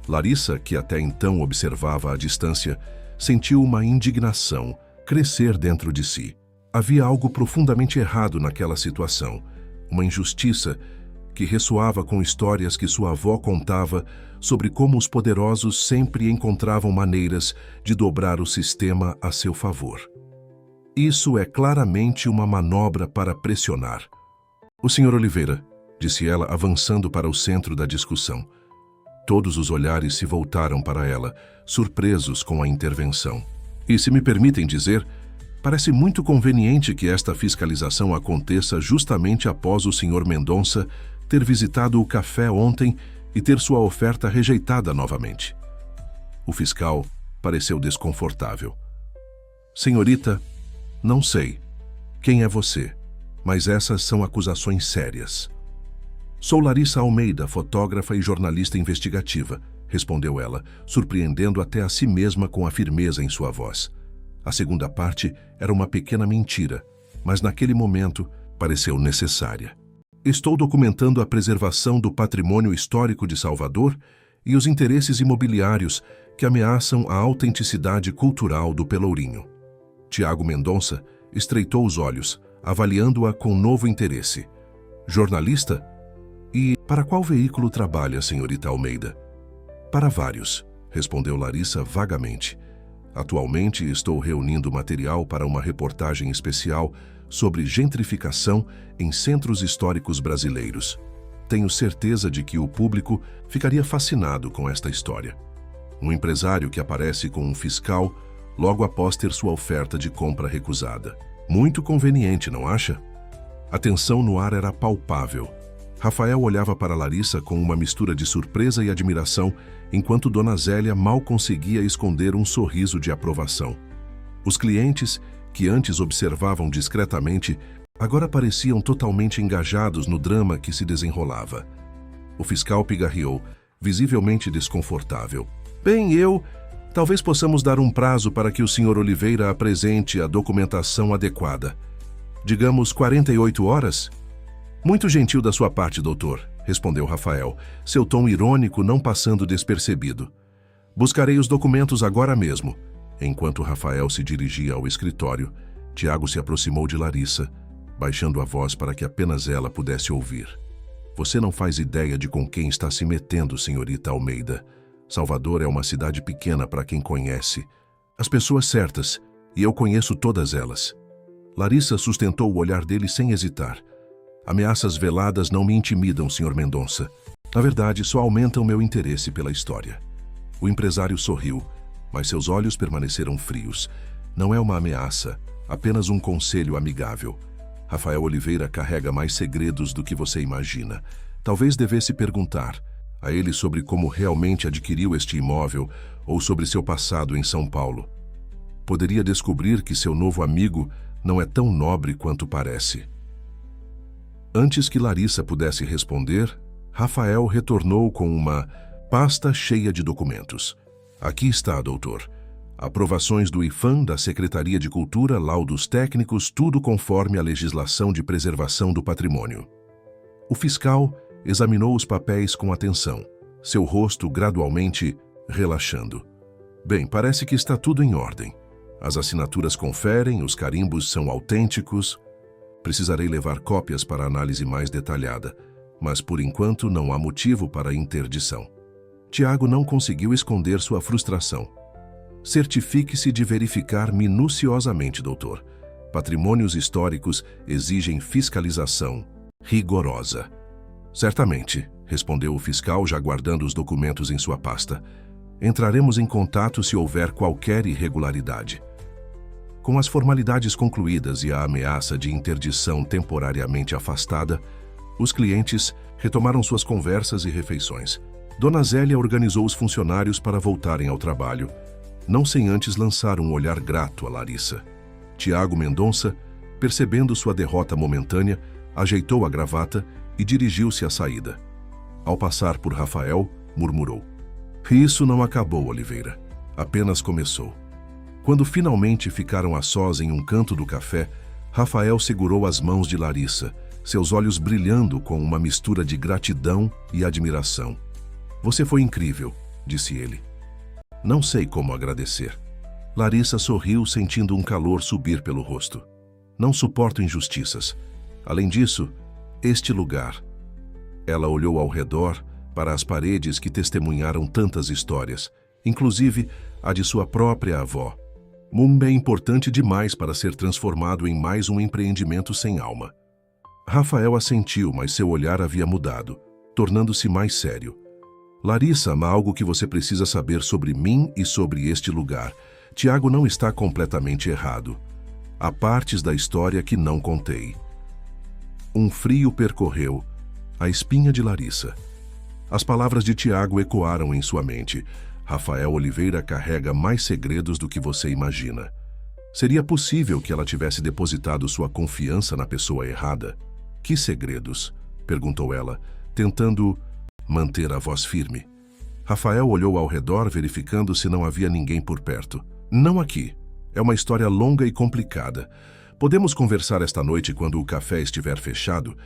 Larissa, que até então observava à distância, sentiu uma indignação crescer dentro de si. Havia algo profundamente errado naquela situação, uma injustiça que ressoava com histórias que sua avó contava sobre como os poderosos sempre encontravam maneiras de dobrar o sistema a seu favor. Isso é claramente uma manobra para pressionar. O Sr. Oliveira, disse ela, avançando para o centro da discussão. Todos os olhares se voltaram para ela, surpresos com a intervenção. E, se me permitem dizer, parece muito conveniente que esta fiscalização aconteça justamente após o Sr. Mendonça ter visitado o café ontem e ter sua oferta rejeitada novamente. O fiscal pareceu desconfortável. Senhorita, não sei quem é você, mas essas são acusações sérias. Sou Larissa Almeida, fotógrafa e jornalista investigativa, respondeu ela, surpreendendo até a si mesma com a firmeza em sua voz. A segunda parte era uma pequena mentira, mas naquele momento pareceu necessária. Estou documentando a preservação do patrimônio histórico de Salvador e os interesses imobiliários que ameaçam a autenticidade cultural do Pelourinho. Tiago Mendonça estreitou os olhos, avaliando-a com novo interesse. Jornalista? E para qual veículo trabalha, senhorita Almeida? Para vários, respondeu Larissa vagamente. Atualmente estou reunindo material para uma reportagem especial sobre gentrificação em centros históricos brasileiros. Tenho certeza de que o público ficaria fascinado com esta história. Um empresário que aparece com um fiscal logo após ter sua oferta de compra recusada. Muito conveniente, não acha? A tensão no ar era palpável. Rafael olhava para Larissa com uma mistura de surpresa e admiração, enquanto Dona Zélia mal conseguia esconder um sorriso de aprovação. Os clientes, que antes observavam discretamente, agora pareciam totalmente engajados no drama que se desenrolava. O fiscal pigarreou, visivelmente desconfortável. Bem, talvez possamos dar um prazo para que o Sr. Oliveira apresente a documentação adequada. Digamos 48 horas? Muito gentil da sua parte, doutor, respondeu Rafael, seu tom irônico não passando despercebido. Buscarei os documentos agora mesmo. Enquanto Rafael se dirigia ao escritório, Tiago se aproximou de Larissa, baixando a voz para que apenas ela pudesse ouvir. Você não faz ideia de com quem está se metendo, senhorita Almeida. Salvador é uma cidade pequena para quem conhece. As pessoas certas, e eu conheço todas elas. Larissa sustentou o olhar dele sem hesitar. Ameaças veladas não me intimidam, Sr. Mendonça. Na verdade, só aumentam meu interesse pela história. O empresário sorriu, mas seus olhos permaneceram frios. Não é uma ameaça, apenas um conselho amigável. Rafael Oliveira carrega mais segredos do que você imagina. Talvez devesse perguntar a ele sobre como realmente adquiriu este imóvel ou sobre seu passado em São Paulo. Poderia descobrir que seu novo amigo não é tão nobre quanto parece. Antes que Larissa pudesse responder, Rafael retornou com uma pasta cheia de documentos. Aqui está, doutor. Aprovações do IFAM, da Secretaria de Cultura, laudos técnicos, tudo conforme a legislação de preservação do patrimônio. O fiscal examinou os papéis com atenção, seu rosto gradualmente relaxando. Bem, parece que está tudo em ordem. As assinaturas conferem, os carimbos são autênticos. Precisarei levar cópias para análise mais detalhada, mas por enquanto não há motivo para interdição. Tiago não conseguiu esconder sua frustração. Certifique-se de verificar minuciosamente, doutor. Patrimônios históricos exigem fiscalização rigorosa. Certamente, respondeu o fiscal, já guardando os documentos em sua pasta. Entraremos em contato se houver qualquer irregularidade. Com as formalidades concluídas e a ameaça de interdição temporariamente afastada, os clientes retomaram suas conversas e refeições. Dona Zélia organizou os funcionários para voltarem ao trabalho, não sem antes lançar um olhar grato a Larissa. Tiago Mendonça, percebendo sua derrota momentânea, ajeitou a gravata e dirigiu-se à saída. Ao passar por Rafael, murmurou: "Isso não acabou, Oliveira. Apenas começou." Quando finalmente ficaram a sós em um canto do café, Rafael segurou as mãos de Larissa, seus olhos brilhando com uma mistura de gratidão e admiração. "Você foi incrível", disse ele. "Não sei como agradecer." Larissa sorriu, sentindo um calor subir pelo rosto. "Não suporto injustiças. Além disso, este lugar." Ela olhou ao redor, para as paredes que testemunharam tantas histórias, inclusive a de sua própria avó. Mumbai é importante demais para ser transformado em mais um empreendimento sem alma. Rafael assentiu, mas seu olhar havia mudado, tornando-se mais sério. "Larissa, há algo que você precisa saber sobre mim e sobre este lugar. Tiago não está completamente errado. Há partes da história que não contei." Um frio percorreu a espinha de Larissa. As palavras de Tiago ecoaram em sua mente. "Rafael Oliveira carrega mais segredos do que você imagina." Seria possível que ela tivesse depositado sua confiança na pessoa errada? "Que segredos?" perguntou ela, tentando manter a voz firme. Rafael olhou ao redor, verificando se não havia ninguém por perto. "Não aqui. É uma história longa e complicada. Podemos conversar esta noite quando o café estiver fechado?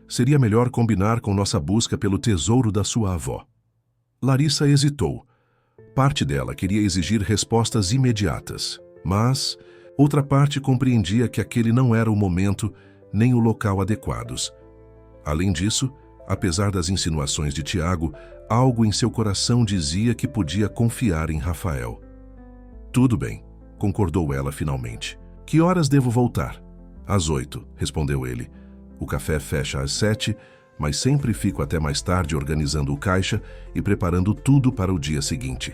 Seria melhor combinar com nossa busca pelo tesouro da sua avó." Larissa hesitou. Parte dela queria exigir respostas imediatas, mas outra parte compreendia que aquele não era o momento nem o local adequados. Além disso, apesar das insinuações de Tiago, algo em seu coração dizia que podia confiar em Rafael. "Tudo bem", concordou ela finalmente. "Que horas devo voltar?" "Às 8, respondeu ele. "O café fecha às 7, mas sempre fico até mais tarde organizando o caixa e preparando tudo para o dia seguinte."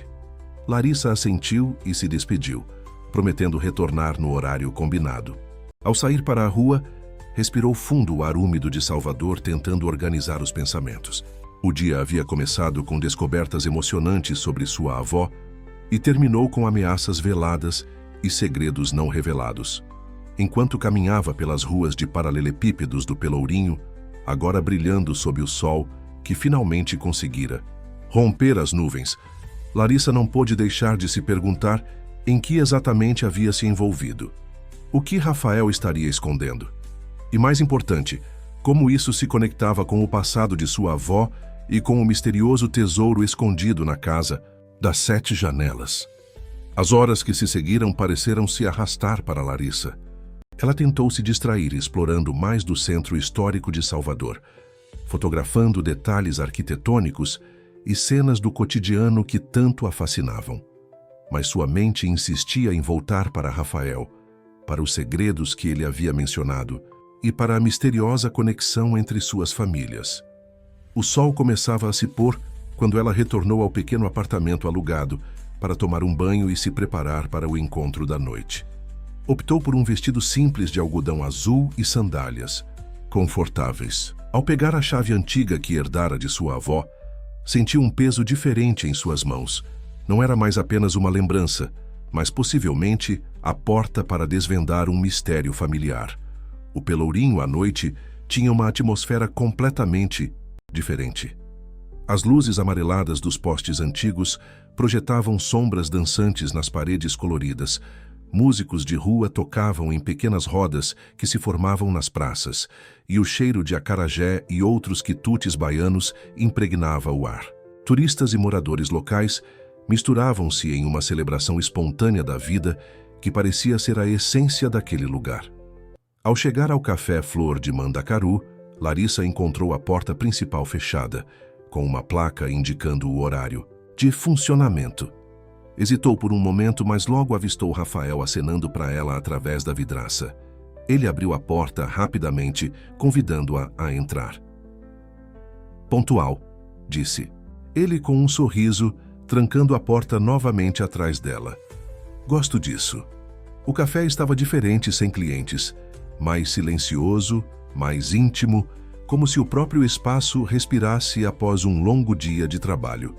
Larissa assentiu e se despediu, prometendo retornar no horário combinado. Ao sair para a rua, respirou fundo o ar úmido de Salvador, tentando organizar os pensamentos. O dia havia começado com descobertas emocionantes sobre sua avó e terminou com ameaças veladas e segredos não revelados. Enquanto caminhava pelas ruas de paralelepípedos do Pelourinho, agora brilhando sob o sol que finalmente conseguira romper as nuvens, Larissa não pôde deixar de se perguntar em que exatamente havia se envolvido. O que Rafael estaria escondendo? E mais importante, como isso se conectava com o passado de sua avó e com o misterioso tesouro escondido na casa das 7 janelas. As horas que se seguiram pareceram se arrastar para Larissa. Ela tentou se distrair explorando mais do centro histórico de Salvador, fotografando detalhes arquitetônicos e cenas do cotidiano que tanto a fascinavam. Mas sua mente insistia em voltar para Rafael, para os segredos que ele havia mencionado e para a misteriosa conexão entre suas famílias. O sol começava a se pôr quando ela retornou ao pequeno apartamento alugado para tomar um banho e se preparar para o encontro da noite. Optou por um vestido simples de algodão azul e sandálias, confortáveis. Ao pegar a chave antiga que herdara de sua avó, sentiu um peso diferente em suas mãos. Não era mais apenas uma lembrança, mas possivelmente a porta para desvendar um mistério familiar. O Pelourinho à noite tinha uma atmosfera completamente diferente. As luzes amareladas dos postes antigos projetavam sombras dançantes nas paredes coloridas, Músicos de rua tocavam em pequenas rodas que se formavam nas praças, e o cheiro de acarajé e outros quitutes baianos impregnava o ar. Turistas e moradores locais misturavam-se em uma celebração espontânea da vida que parecia ser a essência daquele lugar. Ao chegar ao café Flor de Mandacaru, Larissa encontrou a porta principal fechada, com uma placa indicando o horário de funcionamento. Hesitou por um momento, mas logo avistou Rafael acenando para ela através da vidraça. Ele abriu a porta rapidamente, convidando-a a entrar. Pontual, disse. Ele com um sorriso, trancando a porta novamente atrás dela. Gosto disso. O café estava diferente sem clientes, mais silencioso, mais íntimo, como se o próprio espaço respirasse após um longo dia de trabalho.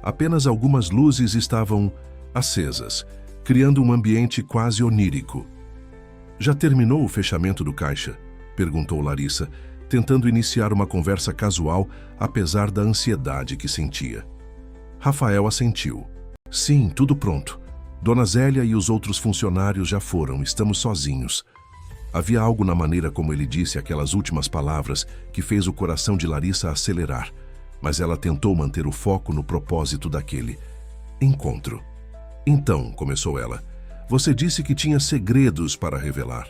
Apenas algumas luzes estavam acesas, criando um ambiente quase onírico. Já terminou o fechamento do caixa? Perguntou Larissa, tentando iniciar uma conversa casual, apesar da ansiedade que sentia. Rafael assentiu. Sim, tudo pronto. Dona Zélia e os outros funcionários já foram, estamos sozinhos. Havia algo na maneira como ele disse aquelas últimas palavras que fez o coração de Larissa acelerar, mas ela tentou manter o foco no propósito daquele encontro. Então, começou ela, você disse que tinha segredos para revelar.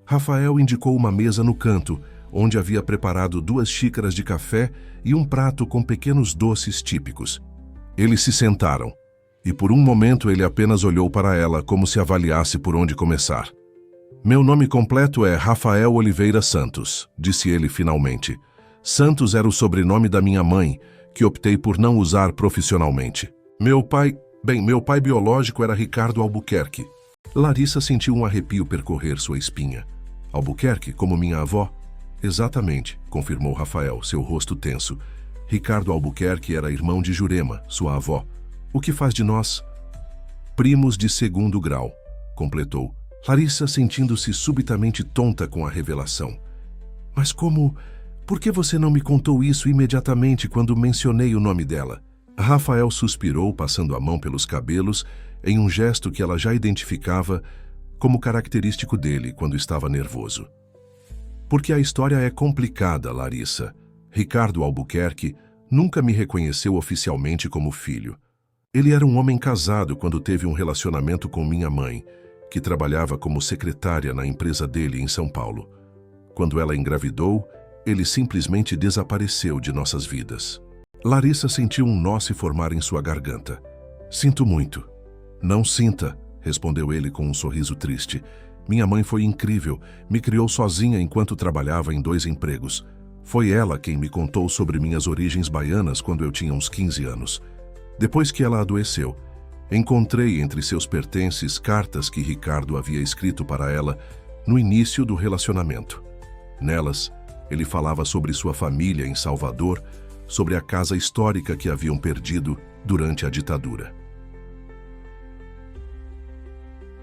Rafael indicou uma mesa no canto, onde havia preparado 2 xícaras de café e um prato com pequenos doces típicos. Eles se sentaram, e por um momento ele apenas olhou para ela como se avaliasse por onde começar. Meu nome completo é Rafael Oliveira Santos, disse ele finalmente. Santos era o sobrenome da minha mãe, que optei por não usar profissionalmente. Meu pai biológico era Ricardo Albuquerque. Larissa sentiu um arrepio percorrer sua espinha. Albuquerque, como minha avó? Exatamente, confirmou Rafael, seu rosto tenso. Ricardo Albuquerque era irmão de Jurema, sua avó. O que faz de nós? Primos de 2º grau, completou. Larissa sentindo-se subitamente tonta com a revelação. Mas como... Por que você não me contou isso imediatamente quando mencionei o nome dela? Rafael suspirou, passando a mão pelos cabelos, em um gesto que ela já identificava como característico dele quando estava nervoso. Porque a história é complicada, Larissa. Ricardo Albuquerque nunca me reconheceu oficialmente como filho. Ele era um homem casado quando teve um relacionamento com minha mãe, que trabalhava como secretária na empresa dele em São Paulo. Quando ela engravidou, ele simplesmente desapareceu de nossas vidas. Larissa sentiu um nó se formar em sua garganta. Sinto muito. Não sinta, respondeu ele com um sorriso triste. Minha mãe foi incrível, me criou sozinha enquanto trabalhava em 2 empregos. Foi ela quem me contou sobre minhas origens baianas quando eu tinha uns 15 anos. Depois que ela adoeceu, encontrei entre seus pertences cartas que Ricardo havia escrito para ela no início do relacionamento. Nelas, ele falava sobre sua família em Salvador, sobre a casa histórica que haviam perdido durante a ditadura.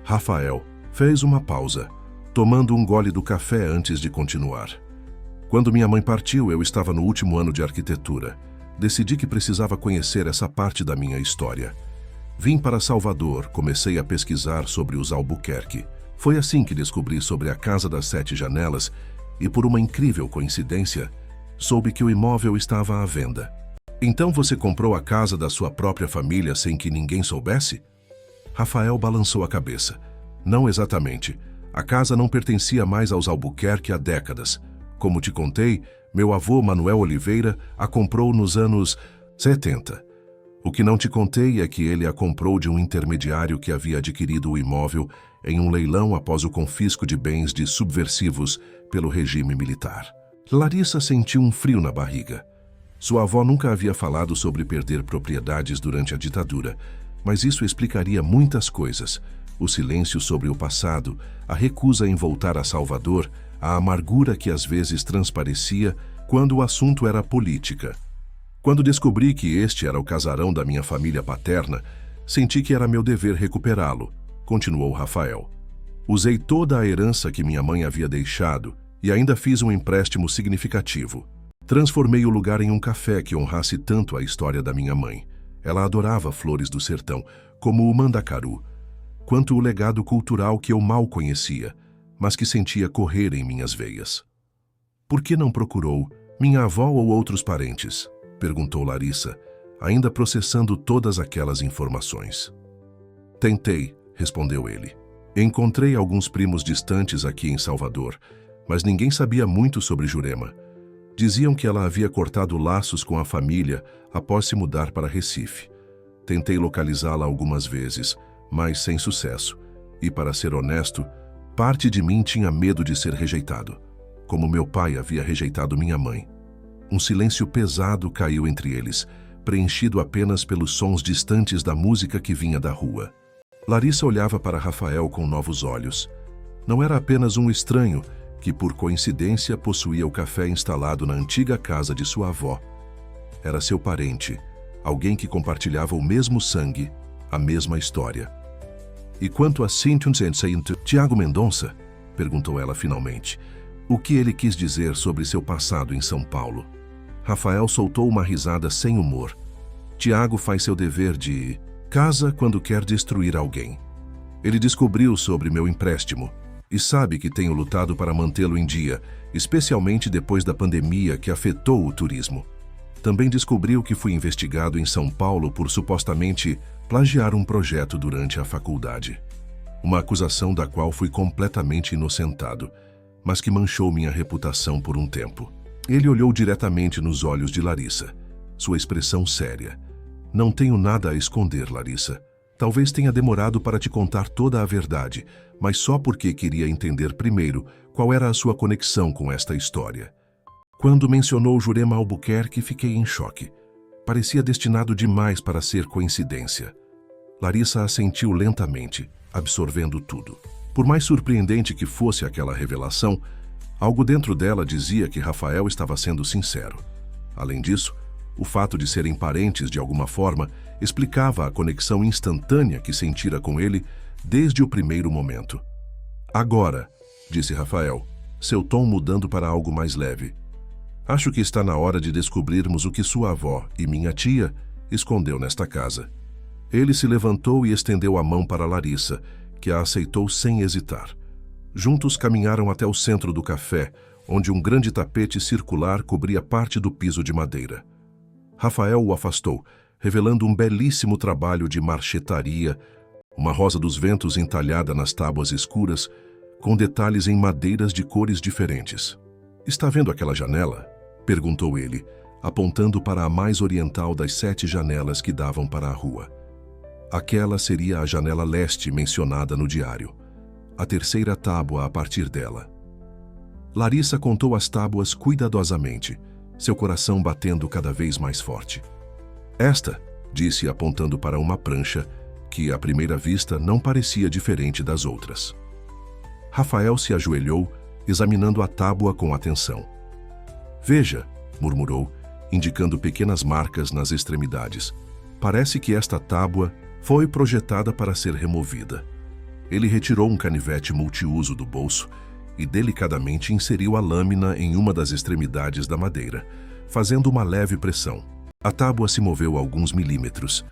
Rafael fez uma pausa, tomando um gole do café antes de continuar. Quando minha mãe partiu, eu estava no último ano de arquitetura. Decidi que precisava conhecer essa parte da minha história. Vim para Salvador, comecei a pesquisar sobre os Albuquerque. Foi assim que descobri sobre a Casa das 7 Janelas e, por uma incrível coincidência, soube que o imóvel estava à venda. Então você comprou a casa da sua própria família sem que ninguém soubesse? Rafael balançou a cabeça. Não exatamente. A casa não pertencia mais aos Albuquerque há décadas. Como te contei, meu avô Manuel Oliveira a comprou nos anos 70. O que não te contei é que ele a comprou de um intermediário que havia adquirido o imóvel em um leilão após o confisco de bens de subversivos pelo regime militar. Larissa sentiu um frio na barriga. Sua avó nunca havia falado sobre perder propriedades durante a ditadura, mas isso explicaria muitas coisas. O silêncio sobre o passado, a recusa em voltar a Salvador, a amargura que às vezes transparecia quando o assunto era política. Quando descobri que este era o casarão da minha família paterna, senti que era meu dever recuperá-lo, continuou Rafael. Usei toda a herança que minha mãe havia deixado e ainda fiz um empréstimo significativo. Transformei o lugar em um café que honrasse tanto a história da minha mãe. Ela adorava flores do sertão, como o mandacaru. quanto o legado cultural que eu mal conhecia, mas que sentia correr em minhas veias. Por que não procurou minha avó ou outros parentes? Perguntou Larissa, ainda processando todas aquelas informações. Tentei, respondeu ele. Encontrei alguns primos distantes aqui em Salvador, mas ninguém sabia muito sobre Jurema. Diziam que ela havia cortado laços com a família após se mudar para Recife. Tentei localizá-la algumas vezes, mas sem sucesso. E, para ser honesto, parte de mim tinha medo de ser rejeitado, como meu pai havia rejeitado minha mãe. Um silêncio pesado caiu entre eles, preenchido apenas pelos sons distantes da música que vinha da rua. Larissa olhava para Rafael com novos olhos. Não era apenas um estranho que, por coincidência, possuía o café instalado na antiga casa de sua avó. Era seu parente, alguém que compartilhava o mesmo sangue, a mesma história. E quanto a Tiago Mendonça? Perguntou ela finalmente. O que ele quis dizer sobre seu passado em São Paulo? Rafael soltou uma risada sem humor. Tiago faz seu dever de casa quando quer destruir alguém. Ele descobriu sobre meu empréstimo e sabe que tenho lutado para mantê-lo em dia, especialmente depois da pandemia que afetou o turismo. Também descobriu que fui investigado em São Paulo por supostamente plagiar um projeto durante a faculdade. Uma acusação da qual fui completamente inocentado, mas que manchou minha reputação por um tempo. Ele olhou diretamente nos olhos de Larissa, sua expressão séria. Não tenho nada a esconder, Larissa. Talvez tenha demorado para te contar toda a verdade, mas só porque queria entender primeiro qual era a sua conexão com esta história. Quando mencionou Jurema Albuquerque, fiquei em choque. Parecia destinado demais para ser coincidência. Larissa assentiu lentamente, absorvendo tudo. Por mais surpreendente que fosse aquela revelação, algo dentro dela dizia que Rafael estava sendo sincero. Além disso, o fato de serem parentes de alguma forma explicava a conexão instantânea que sentira com ele desde o primeiro momento. Agora, disse Rafael, seu tom mudando para algo mais leve. Acho que está na hora de descobrirmos o que sua avó e minha tia escondeu nesta casa. Ele se levantou e estendeu a mão para Larissa, que a aceitou sem hesitar. Juntos caminharam até o centro do café, onde um grande tapete circular cobria parte do piso de madeira. Rafael o afastou, revelando um belíssimo trabalho de marchetaria, uma rosa dos ventos entalhada nas tábuas escuras, com detalhes em madeiras de cores diferentes. Está vendo aquela janela? Perguntou ele, apontando para a mais oriental das 7 janelas que davam para a rua. Aquela seria a janela leste mencionada no diário, a terceira tábua a partir dela. Larissa contou as tábuas cuidadosamente, seu coração batendo cada vez mais forte. Esta, disse apontando para uma prancha, que à primeira vista não parecia diferente das outras. Rafael se ajoelhou, examinando a tábua com atenção. Veja, murmurou, indicando pequenas marcas nas extremidades. Parece que esta tábua foi projetada para ser removida. Ele retirou um canivete multiuso do bolso e delicadamente inseriu a lâmina em uma das extremidades da madeira, fazendo uma leve pressão. A tábua se moveu alguns milímetros.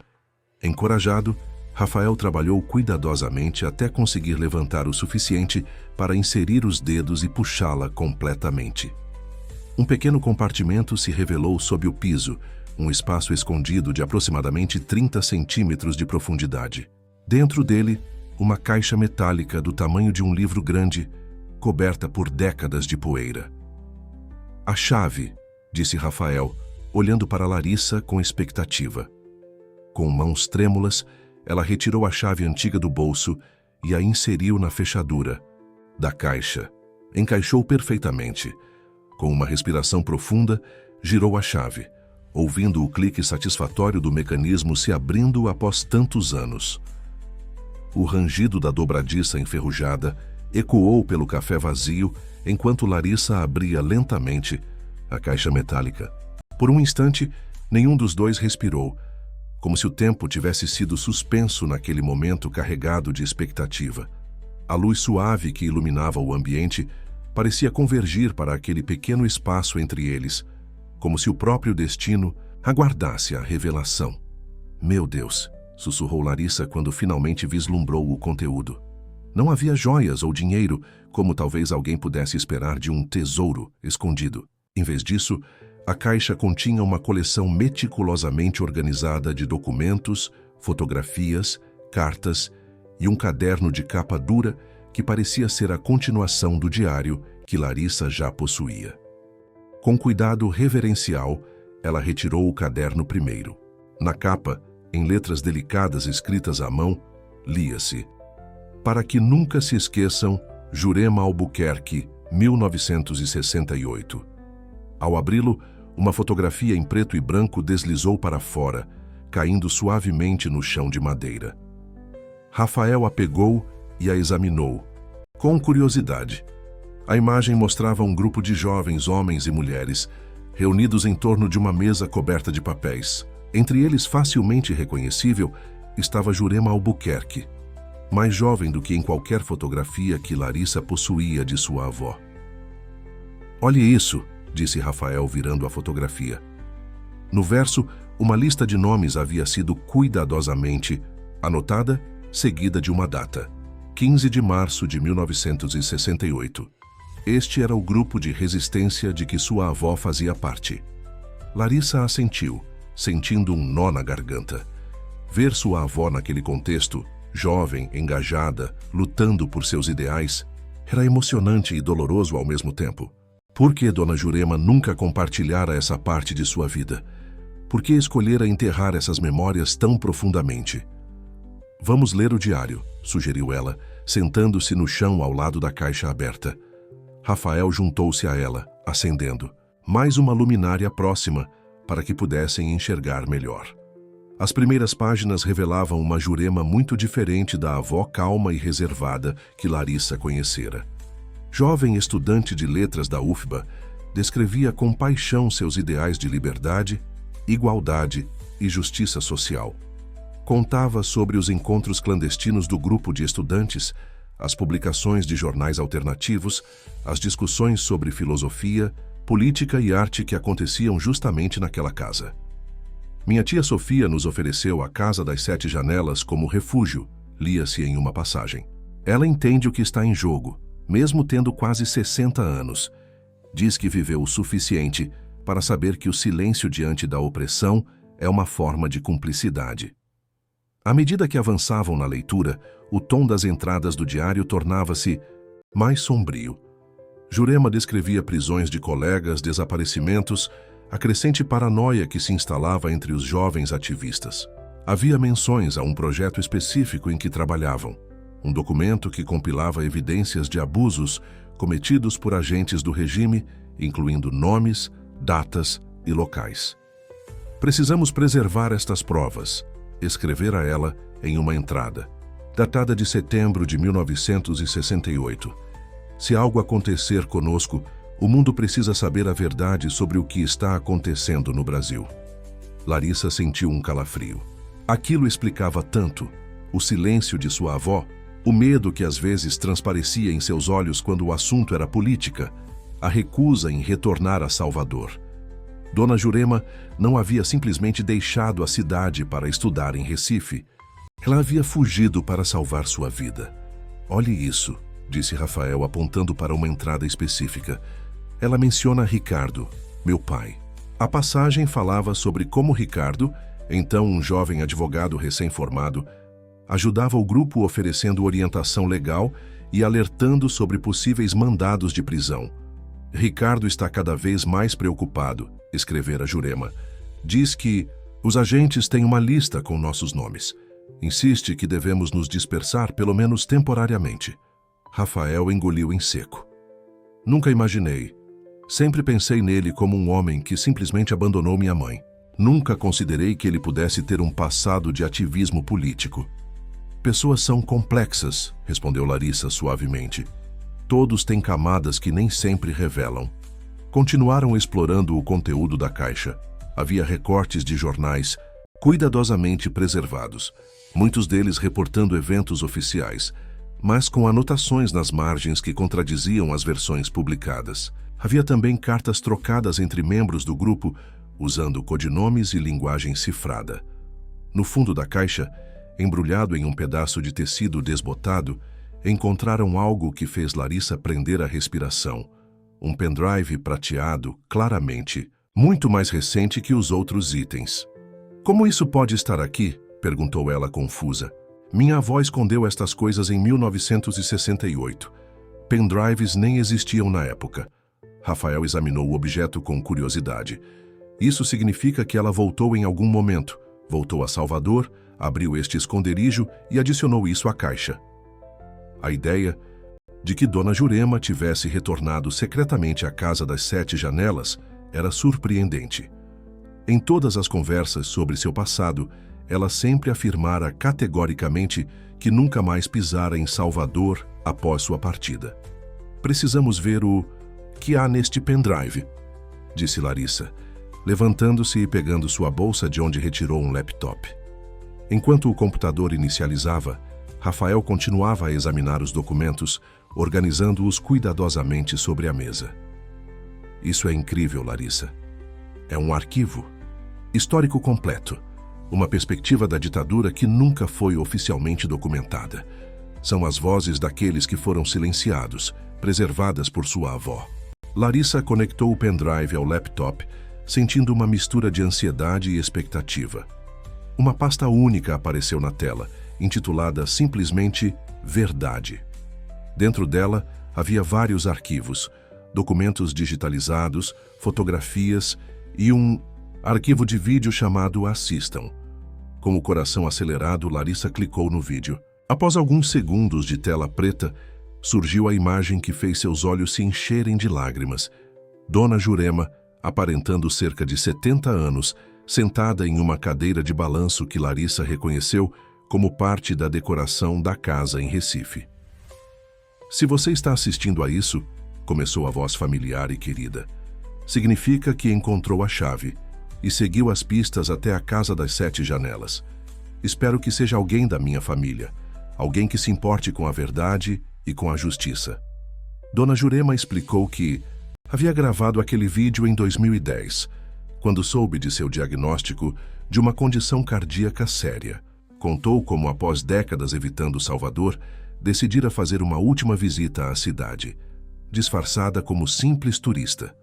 Encorajado, Rafael trabalhou cuidadosamente até conseguir levantar o suficiente para inserir os dedos e puxá-la completamente. Um pequeno compartimento se revelou sob o piso, um espaço escondido de aproximadamente 30 centímetros de profundidade. Dentro dele, uma caixa metálica do tamanho de um livro grande, coberta por décadas de poeira. A chave, disse Rafael, olhando para Larissa com expectativa. Com mãos trêmulas, ela retirou a chave antiga do bolso e a inseriu na fechadura da caixa. Encaixou perfeitamente. Com uma respiração profunda, girou a chave, ouvindo o clique satisfatório do mecanismo se abrindo após tantos anos. O rangido da dobradiça enferrujada ecoou pelo café vazio enquanto Larissa abria lentamente a caixa metálica. Por um instante, nenhum dos dois respirou, como se o tempo tivesse sido suspenso naquele momento carregado de expectativa. A luz suave que iluminava o ambiente parecia convergir para aquele pequeno espaço entre eles, como se o próprio destino aguardasse a revelação. Meu Deus, sussurrou Larissa quando finalmente vislumbrou o conteúdo. Não havia joias ou dinheiro, como talvez alguém pudesse esperar de um tesouro escondido. Em vez disso, a caixa continha uma coleção meticulosamente organizada de documentos, fotografias, cartas e um caderno de capa dura que parecia ser a continuação do diário que Larissa já possuía. Com cuidado reverencial, ela retirou o caderno primeiro. Na capa, em letras delicadas escritas à mão, lia-se: "Para que nunca se esqueçam, Jurema Albuquerque, 1968. Ao abri-lo, uma fotografia em preto e branco deslizou para fora, caindo suavemente no chão de madeira. Rafael a pegou e a examinou, com curiosidade. A imagem mostrava um grupo de jovens homens e mulheres, reunidos em torno de uma mesa coberta de papéis. Entre eles, facilmente reconhecível, estava Jurema Albuquerque, mais jovem do que em qualquer fotografia que Larissa possuía de sua avó. "Olhe isso", disse Rafael virando a fotografia. No verso, uma lista de nomes havia sido cuidadosamente anotada, seguida de uma data: 15 de março de 1968. Este era o grupo de resistência de que sua avó fazia parte. Larissa assentiu, sentindo um nó na garganta. Ver sua avó naquele contexto, jovem, engajada, lutando por seus ideais, era emocionante e doloroso ao mesmo tempo. Por que Dona Jurema nunca compartilhara essa parte de sua vida? Por que escolhera enterrar essas memórias tão profundamente? "Vamos ler o diário", sugeriu ela, sentando-se no chão ao lado da caixa aberta. Rafael juntou-se a ela, acendendo mais uma luminária próxima para que pudessem enxergar melhor. As primeiras páginas revelavam uma Jurema muito diferente da avó calma e reservada que Larissa conhecera. Jovem estudante de letras da UFBA, descrevia com paixão seus ideais de liberdade, igualdade e justiça social. Contava sobre os encontros clandestinos do grupo de estudantes, as publicações de jornais alternativos, as discussões sobre filosofia, política e arte que aconteciam justamente naquela casa. "Minha tia Sofia nos ofereceu a Casa das Sete Janelas como refúgio", lia-se em uma passagem. "Ela entende o que está em jogo, mesmo tendo quase 60 anos. Diz que viveu o suficiente para saber que o silêncio diante da opressão é uma forma de cumplicidade." À medida que avançavam na leitura, o tom das entradas do diário tornava-se mais sombrio. Jurema descrevia prisões de colegas, desaparecimentos, a crescente paranoia que se instalava entre os jovens ativistas. Havia menções a um projeto específico em que trabalhavam, um documento que compilava evidências de abusos cometidos por agentes do regime, incluindo nomes, datas e locais. "Precisamos preservar estas provas", escrevera ela em uma entrada, datada de setembro de 1968. "Se algo acontecer conosco, o mundo precisa saber a verdade sobre o que está acontecendo no Brasil." Larissa sentiu um calafrio. Aquilo explicava tanto: o silêncio de sua avó, o medo que às vezes transparecia em seus olhos quando o assunto era política, a recusa em retornar a Salvador. Dona Jurema não havia simplesmente deixado a cidade para estudar em Recife. Ela havia fugido para salvar sua vida. "Olhe isso", disse Rafael apontando para uma entrada específica. "Ela menciona Ricardo, meu pai." A passagem falava sobre como Ricardo, então um jovem advogado recém-formado, ajudava o grupo oferecendo orientação legal e alertando sobre possíveis mandados de prisão. "Ricardo está cada vez mais preocupado", escrevera Jurema. "Diz que os agentes têm uma lista com nossos nomes. Insiste que devemos nos dispersar pelo menos temporariamente." Rafael engoliu em seco. "Nunca imaginei. Sempre pensei nele como um homem que simplesmente abandonou minha mãe. Nunca considerei que ele pudesse ter um passado de ativismo político." "Pessoas são complexas", respondeu Larissa suavemente. "Todos têm camadas que nem sempre revelam." Continuaram explorando o conteúdo da caixa. Havia recortes de jornais, cuidadosamente preservados, muitos deles reportando eventos oficiais, mas com anotações nas margens que contradiziam as versões publicadas. Havia também cartas trocadas entre membros do grupo, usando codinomes e linguagem cifrada. No fundo da caixa, embrulhado em um pedaço de tecido desbotado, encontraram algo que fez Larissa prender a respiração. Um pendrive prateado, claramente, muito mais recente que os outros itens. Como isso pode estar aqui? Perguntou ela confusa. Minha avó escondeu estas coisas em 1968. Pendrives nem existiam na época. Rafael examinou o objeto com curiosidade. Isso significa que ela voltou em algum momento. Voltou a Salvador, abriu este esconderijo e adicionou isso à caixa. A ideia de que Dona Jurema tivesse retornado secretamente à Casa das Sete Janelas era surpreendente. Em todas as conversas sobre seu passado, ela sempre afirmara categoricamente que nunca mais pisara em Salvador após sua partida. Precisamos ver o que há neste pendrive, disse Larissa, levantando-se e pegando sua bolsa de onde retirou um laptop. Enquanto o computador inicializava, Rafael continuava a examinar os documentos, organizando-os cuidadosamente sobre a mesa. Isso é incrível, Larissa. É um arquivo histórico completo, uma perspectiva da ditadura que nunca foi oficialmente documentada. São as vozes daqueles que foram silenciados, preservadas por sua avó. Larissa conectou o pendrive ao laptop, sentindo uma mistura de ansiedade e expectativa. Uma pasta única apareceu na tela, intitulada simplesmente Verdade. Dentro dela havia vários arquivos, documentos digitalizados, fotografias e um arquivo de vídeo chamado Assistam. Com o coração acelerado, Larissa clicou no vídeo. Após alguns segundos de tela preta, surgiu a imagem que fez seus olhos se encherem de lágrimas. Dona Jurema, aparentando cerca de 70 anos, sentada em uma cadeira de balanço que Larissa reconheceu como parte da decoração da casa em Recife. Se você está assistindo a isso, começou a voz familiar e querida, significa que encontrou a chave e seguiu as pistas até a Casa das Sete Janelas. Espero que seja alguém da minha família, alguém que se importe com a verdade e com a justiça. Dona Jurema explicou que havia gravado aquele vídeo em 2010, quando soube de seu diagnóstico de uma condição cardíaca séria. Contou como, após décadas evitando Salvador, decidira fazer uma última visita à cidade, disfarçada como simples turista.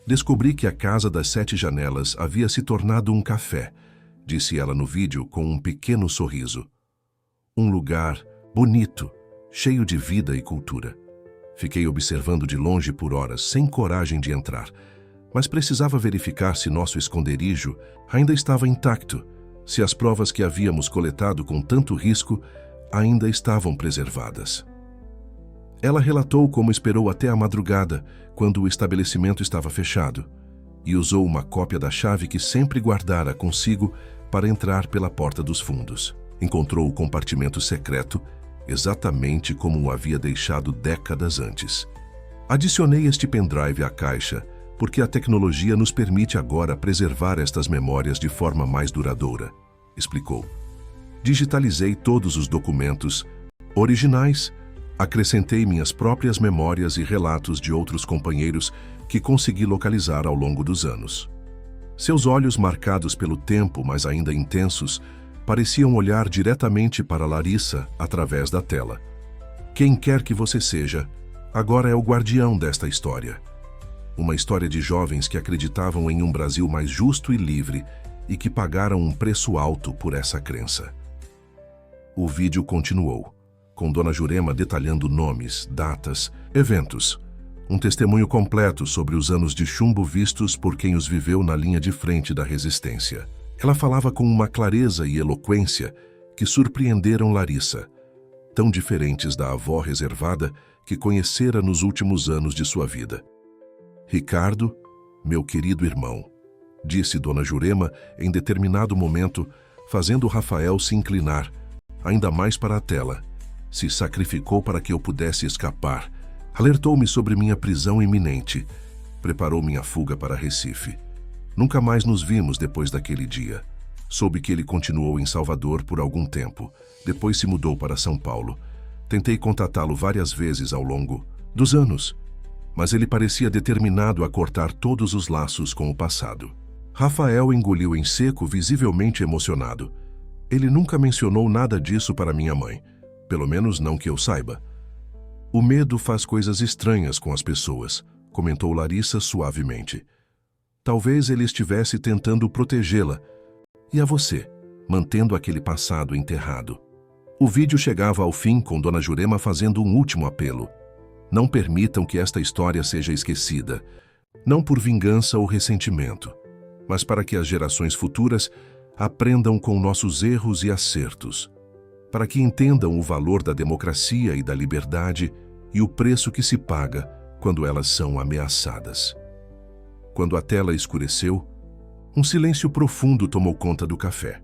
Descobri que a Casa das Sete Janelas havia se tornado um café, disse ela no vídeo com um pequeno sorriso. Um lugar bonito, cheio de vida e cultura. Fiquei observando de longe por horas, sem coragem de entrar, mas precisava verificar se nosso esconderijo ainda estava intacto, se as provas que havíamos coletado com tanto risco ainda estavam preservadas. Ela relatou como esperou até a madrugada, quando o estabelecimento estava fechado, e usou uma cópia da chave que sempre guardara consigo para entrar pela porta dos fundos. Encontrou o compartimento secreto, exatamente como o havia deixado décadas antes. Adicionei este pendrive à caixa, porque a tecnologia nos permite agora preservar estas memórias de forma mais duradoura, explicou. Digitalizei todos os documentos originais, acrescentei minhas próprias memórias e relatos de outros companheiros que consegui localizar ao longo dos anos. Seus olhos, marcados pelo tempo, mas ainda intensos, pareciam olhar diretamente para Larissa através da tela. Quem quer que você seja, agora é o guardião desta história. Uma história de jovens que acreditavam em um Brasil mais justo e livre e que pagaram um preço alto por essa crença. O vídeo continuou, com Dona Jurema detalhando nomes, datas, eventos. Um testemunho completo sobre os anos de chumbo vistos por quem os viveu na linha de frente da resistência. Ela falava com uma clareza e eloquência que surpreenderam Larissa, tão diferentes da avó reservada que conhecera nos últimos anos de sua vida. Ricardo, meu querido irmão, disse Dona Jurema em determinado momento, fazendo Rafael se inclinar, ainda mais para a tela. Se sacrificou para que eu pudesse escapar. Alertou-me sobre minha prisão iminente. Preparou minha fuga para Recife. Nunca mais nos vimos depois daquele dia. Soube que ele continuou em Salvador por algum tempo. Depois se mudou para São Paulo. Tentei contatá-lo várias vezes ao longo dos anos, mas ele parecia determinado a cortar todos os laços com o passado. Rafael engoliu em seco, visivelmente emocionado. Ele nunca mencionou nada disso para minha mãe, pelo menos não que eu saiba. O medo faz coisas estranhas com as pessoas, comentou Larissa suavemente. Talvez ele estivesse tentando protegê-la. E a você, mantendo aquele passado enterrado. O vídeo chegava ao fim com Dona Jurema fazendo um último apelo. Não permitam que esta história seja esquecida, não por vingança ou ressentimento, mas para que as gerações futuras aprendam com nossos erros e acertos, para que entendam o valor da democracia e da liberdade e o preço que se paga quando elas são ameaçadas. Quando a tela escureceu, um silêncio profundo tomou conta do café.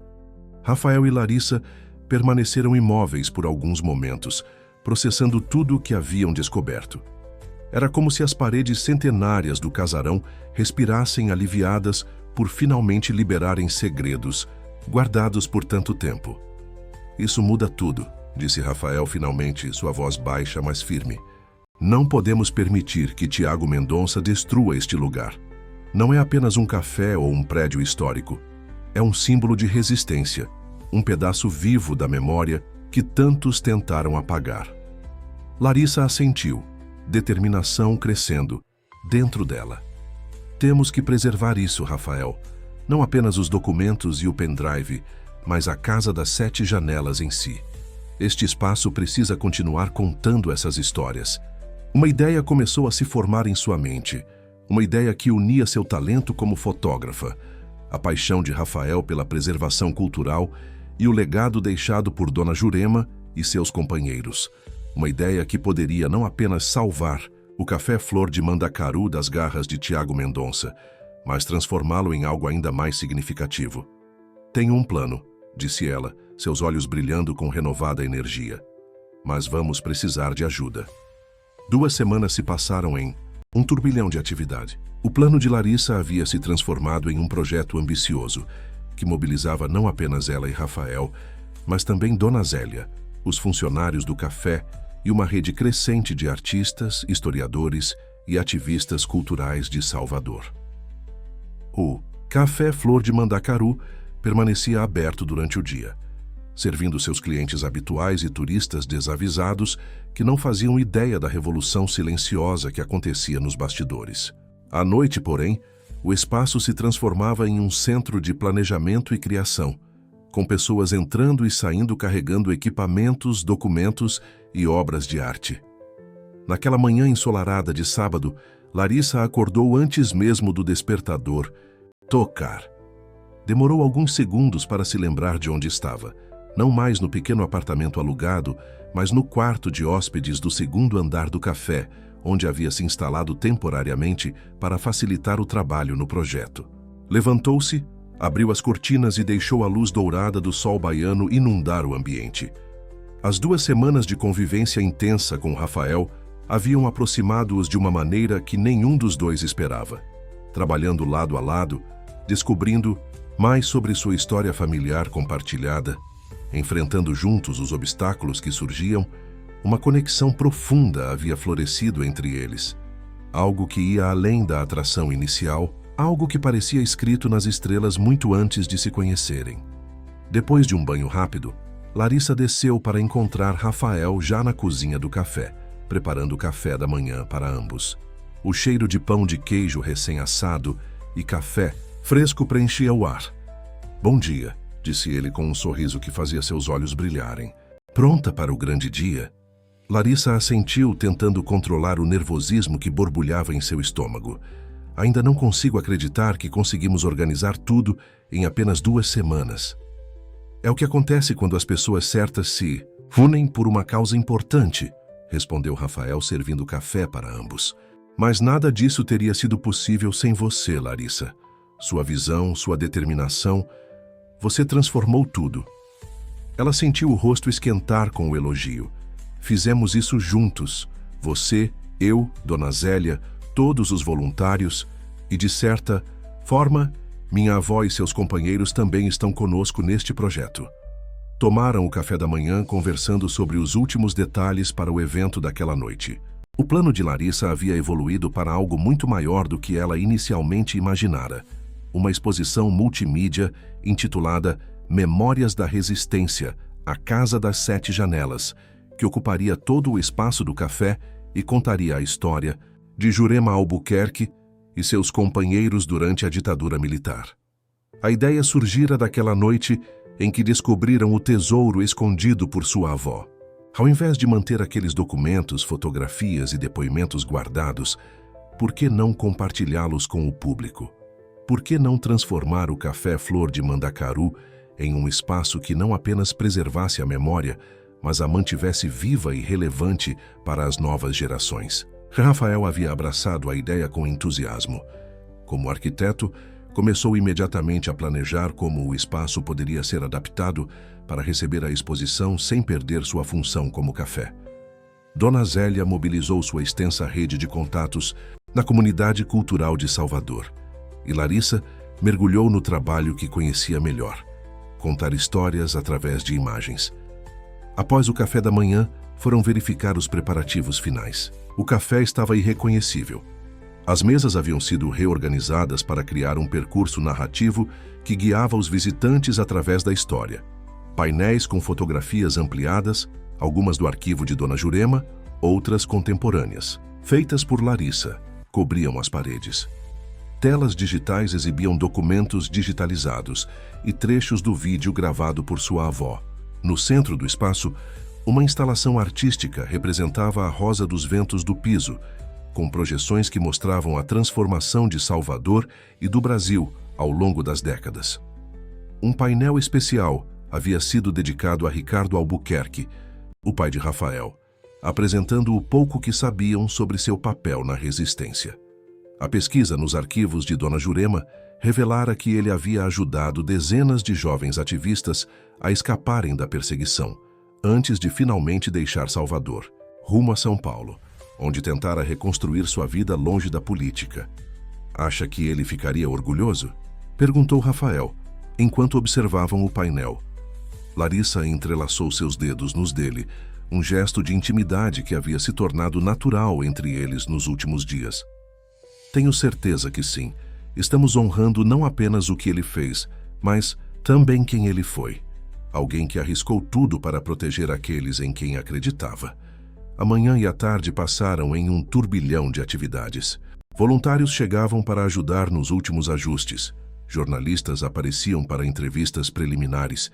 Rafael e Larissa permaneceram imóveis por alguns momentos, processando tudo o que haviam descoberto. Era como se as paredes centenárias do casarão respirassem aliviadas por finalmente liberarem segredos guardados por tanto tempo. Isso muda tudo, disse Rafael finalmente, sua voz baixa, mas firme. Não podemos permitir que Tiago Mendonça destrua este lugar. Não é apenas um café ou um prédio histórico. É um símbolo de resistência, um pedaço vivo da memória que tantos tentaram apagar. Larissa assentiu, determinação crescendo dentro dela. Temos que preservar isso, Rafael. Não apenas os documentos e o pendrive, mas a Casa das 7 Janelas em si. Este espaço precisa continuar contando essas histórias. Uma ideia começou a se formar em sua mente, uma ideia que unia seu talento como fotógrafa, a paixão de Rafael pela preservação cultural e o legado deixado por Dona Jurema e seus companheiros. Uma ideia que poderia não apenas salvar o Café Flor de Mandacaru das garras de Tiago Mendonça, mas transformá-lo em algo ainda mais significativo. Tenho um plano, disse ela, seus olhos brilhando com renovada energia. Mas vamos precisar de ajuda. 2 semanas se passaram em um turbilhão de atividade. O plano de Larissa havia se transformado em um projeto ambicioso, que mobilizava não apenas ela e Rafael, mas também Dona Zélia, os funcionários do café e uma rede crescente de artistas, historiadores e ativistas culturais de Salvador. O Café Flor de Mandacaru permanecia aberto durante o dia, servindo seus clientes habituais e turistas desavisados que não faziam ideia da revolução silenciosa que acontecia nos bastidores. À noite, porém, o espaço se transformava em um centro de planejamento e criação, com pessoas entrando e saindo carregando equipamentos, documentos e obras de arte. Naquela manhã ensolarada de sábado, Larissa acordou antes mesmo do despertador tocar. Demorou alguns segundos para se lembrar de onde estava, não mais no pequeno apartamento alugado, mas no quarto de hóspedes do 2º andar do café, onde havia se instalado temporariamente para facilitar o trabalho no projeto. Levantou-se, abriu as cortinas e deixou a luz dourada do sol baiano inundar o ambiente. As 2 semanas de convivência intensa com Rafael haviam aproximado-os de uma maneira que nenhum dos dois esperava. Trabalhando lado a lado, descobrindo mais sobre sua história familiar compartilhada, enfrentando juntos os obstáculos que surgiam, uma conexão profunda havia florescido entre eles. Algo que ia além da atração inicial, algo que parecia escrito nas estrelas muito antes de se conhecerem. Depois de um banho rápido, Larissa desceu para encontrar Rafael já na cozinha do café, preparando o café da manhã para ambos. O cheiro de pão de queijo recém-assado e café fresco preenchia o ar. "Bom dia", disse ele com um sorriso que fazia seus olhos brilharem. "Pronta para o grande dia?" Larissa assentiu, tentando controlar o nervosismo que borbulhava em seu estômago. "Ainda não consigo acreditar que conseguimos organizar tudo em apenas 2 semanas. É o que acontece quando as pessoas certas se unem por uma causa importante", respondeu Rafael, servindo café para ambos. "Mas nada disso teria sido possível sem você, Larissa. Sua visão, sua determinação, você transformou tudo." Ela sentiu o rosto esquentar com o elogio. "Fizemos isso juntos. Você, eu, Dona Zélia, todos os voluntários e, de certa forma, minha avó e seus companheiros também estão conosco neste projeto." Tomaram o café da manhã conversando sobre os últimos detalhes para o evento daquela noite. O plano de Larissa havia evoluído para algo muito maior do que ela inicialmente imaginara. Uma exposição multimídia intitulada Memórias da Resistência, a Casa das Sete Janelas, que ocuparia todo o espaço do café e contaria a história de Jurema Albuquerque e seus companheiros durante a ditadura militar. A ideia surgira daquela noite em que descobriram o tesouro escondido por sua avó. Ao invés de manter aqueles documentos, fotografias e depoimentos guardados, por que não compartilhá-los com o público? Por que não transformar o Café Flor de Mandacaru em um espaço que não apenas preservasse a memória, mas a mantivesse viva e relevante para as novas gerações? Rafael havia abraçado a ideia com entusiasmo. Como arquiteto, começou imediatamente a planejar como o espaço poderia ser adaptado para receber a exposição sem perder sua função como café. Dona Zélia mobilizou sua extensa rede de contatos na comunidade cultural de Salvador, e Larissa mergulhou no trabalho que conhecia melhor: contar histórias através de imagens. Após o café da manhã, foram verificar os preparativos finais. O café estava irreconhecível. As mesas haviam sido reorganizadas para criar um percurso narrativo que guiava os visitantes através da história. Painéis com fotografias ampliadas, algumas do arquivo de Dona Jurema, outras contemporâneas, feitas por Larissa, cobriam as paredes. Telas digitais exibiam documentos digitalizados e trechos do vídeo gravado por sua avó. No centro do espaço, uma instalação artística representava a Rosa dos Ventos do piso, com projeções que mostravam a transformação de Salvador e do Brasil ao longo das décadas. Um painel especial havia sido dedicado a Ricardo Albuquerque, o pai de Rafael, apresentando o pouco que sabiam sobre seu papel na resistência. A pesquisa nos arquivos de Dona Jurema revelara que ele havia ajudado dezenas de jovens ativistas a escaparem da perseguição, antes de finalmente deixar Salvador, rumo a São Paulo, onde tentara reconstruir sua vida longe da política. Acha que ele ficaria orgulhoso? Perguntou Rafael, enquanto observavam o painel. Larissa entrelaçou seus dedos nos dele, um gesto de intimidade que havia se tornado natural entre eles nos últimos dias. Tenho certeza que sim. Estamos honrando não apenas o que ele fez, mas também quem ele foi. Alguém que arriscou tudo para proteger aqueles em quem acreditava. A manhã e a tarde passaram em um turbilhão de atividades. Voluntários chegavam para ajudar nos últimos ajustes. Jornalistas apareciam para entrevistas preliminares.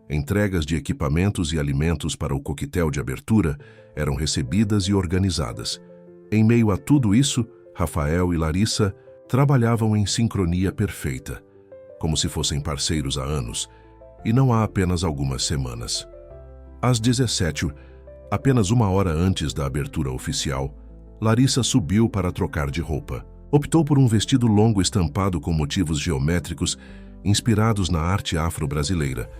Entregas de equipamentos e alimentos para o coquetel de abertura eram recebidas e organizadas. Em meio a tudo isso, Rafael e Larissa trabalhavam em sincronia perfeita, como se fossem parceiros há anos, e não há apenas algumas semanas. Às 17h, apenas uma hora antes da abertura oficial, Larissa subiu para trocar de roupa. Optou por um vestido longo estampado com motivos geométricos inspirados na arte afro-brasileira,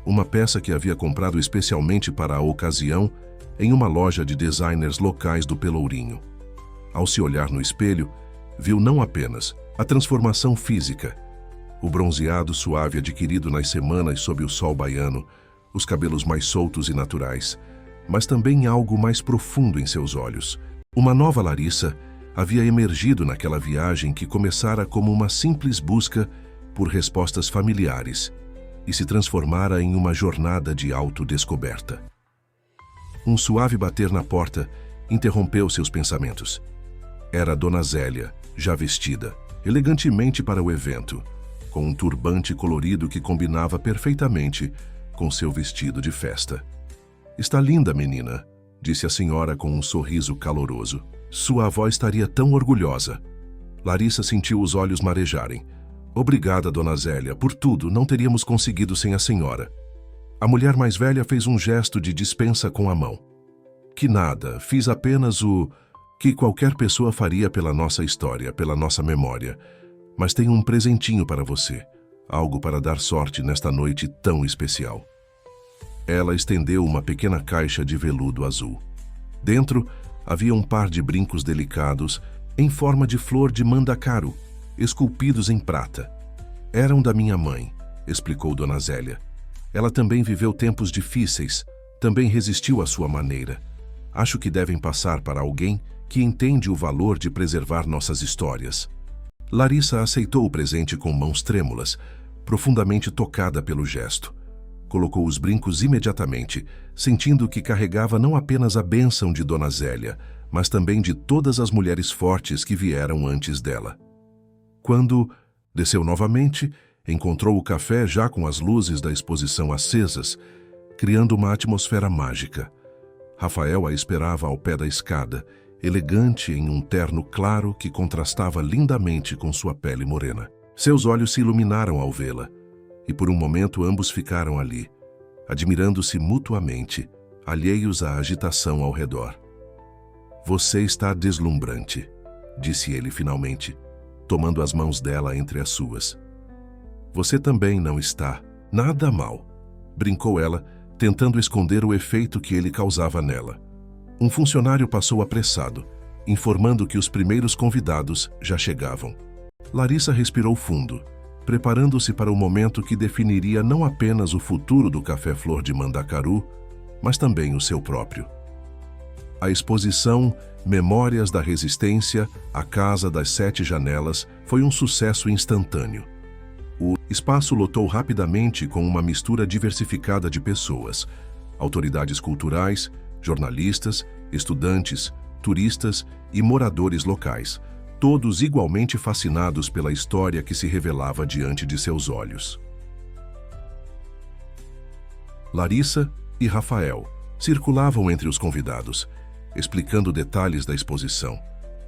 uma peça que havia comprado especialmente para a ocasião em uma loja de designers locais do Pelourinho. Ao se olhar no espelho, viu não apenas a transformação física, o bronzeado suave adquirido nas semanas sob o sol baiano, os cabelos mais soltos e naturais, mas também algo mais profundo em seus olhos. Uma nova Larissa havia emergido naquela viagem que começara como uma simples busca por respostas familiares e se transformara em uma jornada de autodescoberta. Um suave bater na porta interrompeu seus pensamentos. Era Dona Zélia, já vestida, elegantemente para o evento, com um turbante colorido que combinava perfeitamente com seu vestido de festa. "Está linda, menina", disse a senhora com um sorriso caloroso. Sua avó estaria tão orgulhosa. Larissa sentiu os olhos marejarem. "Obrigada, Dona Zélia, por tudo, não teríamos conseguido sem a senhora." A mulher mais velha fez um gesto de dispensa com a mão. "Que nada, fiz apenas o que qualquer pessoa faria pela nossa história, pela nossa memória. Mas tenho um presentinho para você, algo para dar sorte nesta noite tão especial." Ela estendeu uma pequena caixa de veludo azul. Dentro havia um par de brincos delicados em forma de flor de mandacaru, esculpidos em prata. "Eram da minha mãe", explicou Dona Zélia. "Ela também viveu tempos difíceis, também resistiu à sua maneira. Acho que devem passar para alguém que entende o valor de preservar nossas histórias." Larissa aceitou o presente com mãos trêmulas, profundamente tocada pelo gesto. Colocou os brincos imediatamente, sentindo que carregava não apenas a bênção de Dona Zélia, mas também de todas as mulheres fortes que vieram antes dela. Quando desceu novamente, encontrou o café já com as luzes da exposição acesas, criando uma atmosfera mágica. Rafael a esperava ao pé da escada, elegante em um terno claro que contrastava lindamente com sua pele morena. Seus olhos se iluminaram ao vê-la, e por um momento ambos ficaram ali, admirando-se mutuamente, alheios à agitação ao redor. "Você está deslumbrante", disse ele finalmente, tomando as mãos dela entre as suas. "Você também não está. Nada mal", brincou ela, tentando esconder o efeito que ele causava nela. Um funcionário passou apressado, informando que os primeiros convidados já chegavam. Larissa respirou fundo, preparando-se para o momento que definiria não apenas o futuro do Café Flor de Mandacaru, mas também o seu próprio. A exposição Memórias da Resistência, a Casa das Sete Janelas, foi um sucesso instantâneo. O espaço lotou rapidamente com uma mistura diversificada de pessoas, autoridades culturais, jornalistas, estudantes, turistas e moradores locais, todos igualmente fascinados pela história que se revelava diante de seus olhos. Larissa e Rafael circulavam entre os convidados, explicando detalhes da exposição,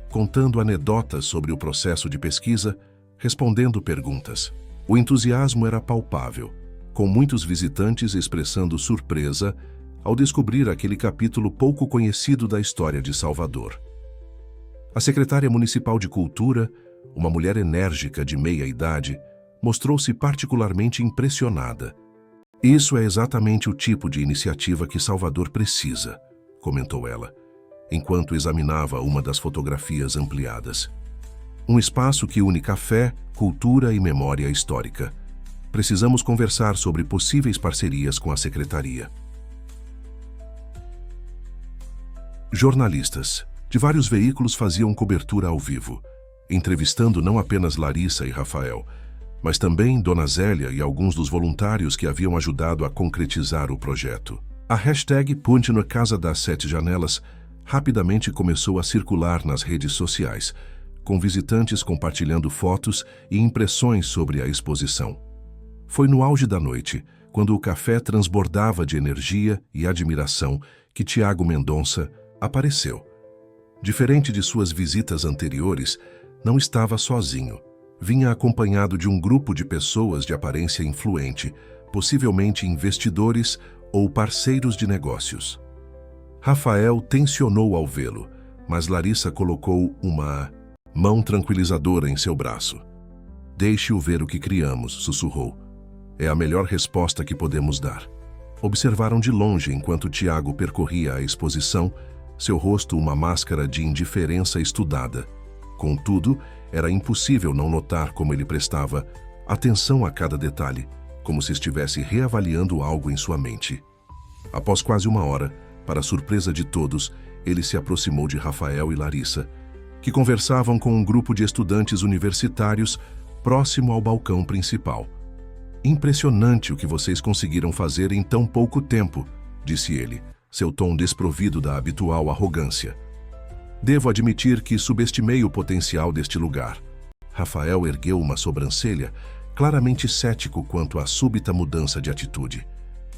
contando anedotas sobre o processo de pesquisa, respondendo perguntas. O entusiasmo era palpável, com muitos visitantes expressando surpresa ao descobrir aquele capítulo pouco conhecido da história de Salvador. A secretária municipal de Cultura, uma mulher enérgica de meia-idade, mostrou-se particularmente impressionada. "Isso é exatamente o tipo de iniciativa que Salvador precisa", comentou ela, enquanto examinava uma das fotografias ampliadas. "Um espaço que une café, cultura e memória histórica. Precisamos conversar sobre possíveis parcerias com a secretaria." Jornalistas de vários veículos faziam cobertura ao vivo, entrevistando não apenas Larissa e Rafael, mas também Dona Zélia e alguns dos voluntários que haviam ajudado a concretizar o projeto. A hashtag Ponte na Casa das Sete Janelas rapidamente começou a circular nas redes sociais, com visitantes compartilhando fotos e impressões sobre a exposição. Foi no auge da noite, quando o café transbordava de energia e admiração, que Tiago Mendonça apareceu. Diferente de suas visitas anteriores, não estava sozinho. Vinha acompanhado de um grupo de pessoas de aparência influente, possivelmente investidores ou parceiros de negócios. Rafael tensionou ao vê-lo, mas Larissa colocou uma mão tranquilizadora em seu braço. "Deixe-o ver o que criamos", sussurrou. "É a melhor resposta que podemos dar." Observaram de longe enquanto Tiago percorria a exposição, seu rosto uma máscara de indiferença estudada. Contudo, era impossível não notar como ele prestava atenção a cada detalhe, como se estivesse reavaliando algo em sua mente. Após quase uma hora, para surpresa de todos, ele se aproximou de Rafael e Larissa, que conversavam com um grupo de estudantes universitários próximo ao balcão principal. "Impressionante o que vocês conseguiram fazer em tão pouco tempo", disse ele, seu tom desprovido da habitual arrogância. "Devo admitir que subestimei o potencial deste lugar." Rafael ergueu uma sobrancelha, claramente cético quanto à súbita mudança de atitude.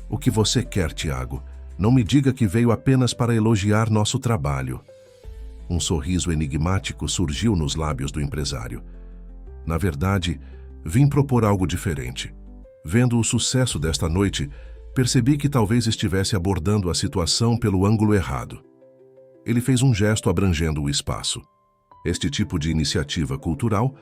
"O que você quer, Tiago? Não me diga que veio apenas para elogiar nosso trabalho." Um sorriso enigmático surgiu nos lábios do empresário. "Na verdade, vim propor algo diferente. Vendo o sucesso desta noite, percebi que talvez estivesse abordando a situação pelo ângulo errado." Ele fez um gesto abrangendo o espaço. Este tipo de iniciativa cultural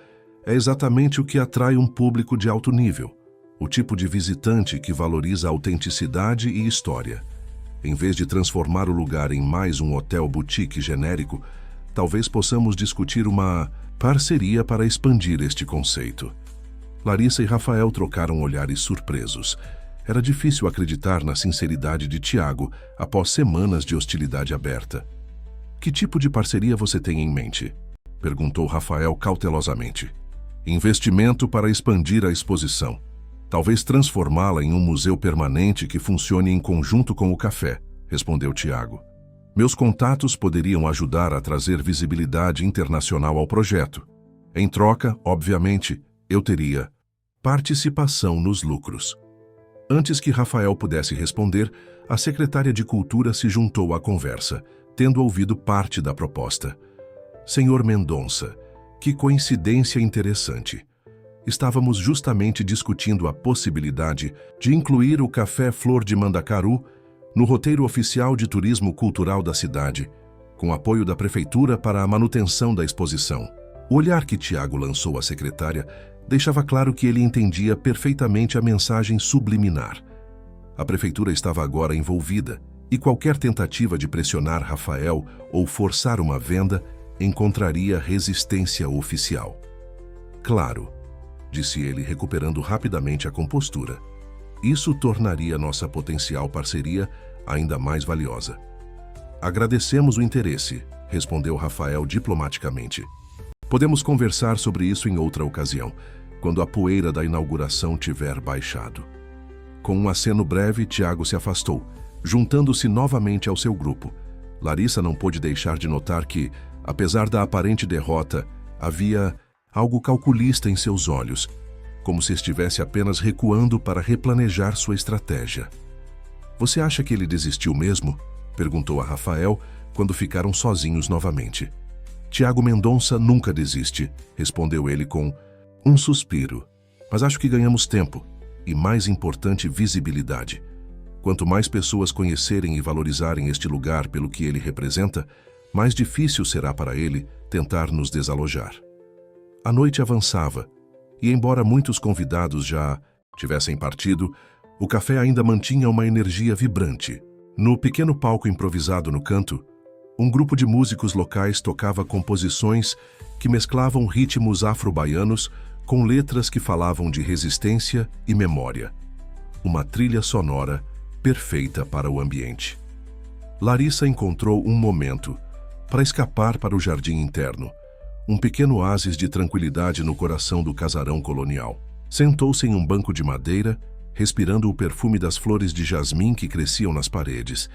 é exatamente o que atrai um público de alto nível, o tipo de visitante que valoriza a autenticidade e história. Em vez de transformar o lugar em mais um hotel boutique genérico, talvez possamos discutir uma parceria para expandir este conceito. Larissa e Rafael trocaram olhares surpresos. Era difícil acreditar na sinceridade de Tiago após semanas de hostilidade aberta. "Que tipo de parceria você tem em mente?" perguntou Rafael cautelosamente. "Investimento para expandir a exposição. Talvez transformá-la em um museu permanente que funcione em conjunto com o café, respondeu Tiago. Meus contatos poderiam ajudar a trazer visibilidade internacional ao projeto. Em troca, obviamente, eu teria participação nos lucros. Antes que Rafael pudesse responder, a secretária de Cultura se juntou à conversa, tendo ouvido parte da proposta. Senhor Mendonça, que coincidência interessante. Estávamos justamente discutindo a possibilidade de incluir o Café Flor de Mandacaru no roteiro oficial de turismo cultural da cidade, com apoio da prefeitura para a manutenção da exposição. O olhar que Tiago lançou à secretária deixava claro que ele entendia perfeitamente a mensagem subliminar. A prefeitura estava agora envolvida e qualquer tentativa de pressionar Rafael ou forçar uma venda encontraria resistência oficial. Claro, disse ele, recuperando rapidamente a compostura. Isso tornaria nossa potencial parceria ainda mais valiosa. Agradecemos o interesse, respondeu Rafael diplomaticamente. Podemos conversar sobre isso em outra ocasião, quando a poeira da inauguração tiver baixado. Com um aceno breve, Tiago se afastou, juntando-se novamente ao seu grupo. Larissa não pôde deixar de notar que, apesar da aparente derrota, havia algo calculista em seus olhos, como se estivesse apenas recuando para replanejar sua estratégia. Você acha que ele desistiu mesmo? Perguntou a Rafael, quando ficaram sozinhos novamente. Tiago Mendonça nunca desiste, respondeu ele com um suspiro. Mas acho que ganhamos tempo e, mais importante, visibilidade. Quanto mais pessoas conhecerem e valorizarem este lugar pelo que ele representa, mais difícil será para ele tentar nos desalojar. A noite avançava, e embora muitos convidados já tivessem partido, o café ainda mantinha uma energia vibrante. No pequeno palco improvisado no canto, um grupo de músicos locais tocava composições que mesclavam ritmos afro-baianos com letras que falavam de resistência e memória. Uma trilha sonora perfeita para o ambiente. Larissa encontrou um momento para escapar para o jardim interno, um pequeno oásis de tranquilidade no coração do casarão colonial. Sentou-se em um banco de madeira, respirando o perfume das flores de jasmim que cresciam nas paredes,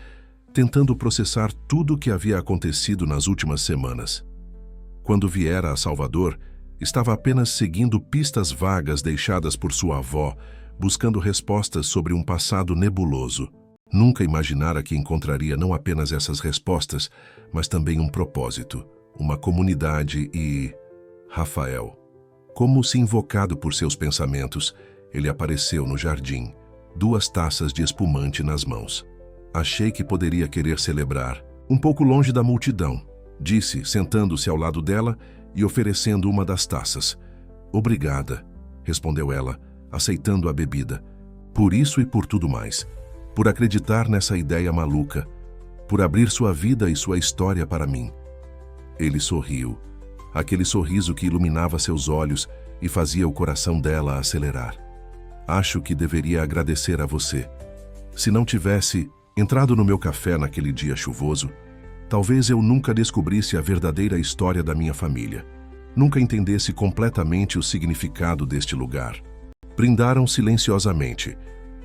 tentando processar tudo o que havia acontecido nas últimas semanas. Quando viera a Salvador, estava apenas seguindo pistas vagas deixadas por sua avó, buscando respostas sobre um passado nebuloso. Nunca imaginara que encontraria não apenas essas respostas, mas também um propósito, uma comunidade e Rafael. Como se invocado por seus pensamentos, ele apareceu no jardim, 2 taças de espumante nas mãos. Achei que poderia querer celebrar, um pouco longe da multidão, disse, sentando-se ao lado dela e oferecendo uma das taças. Obrigada, respondeu ela, aceitando a bebida. Por isso e por tudo mais. Por acreditar nessa ideia maluca. Por abrir sua vida e sua história para mim. Ele sorriu. Aquele sorriso que iluminava seus olhos e fazia o coração dela acelerar. Acho que deveria agradecer a você. Se não tivesse entrado no meu café naquele dia chuvoso, talvez eu nunca descobrisse a verdadeira história da minha família. Nunca entendesse completamente o significado deste lugar. Brindaram silenciosamente,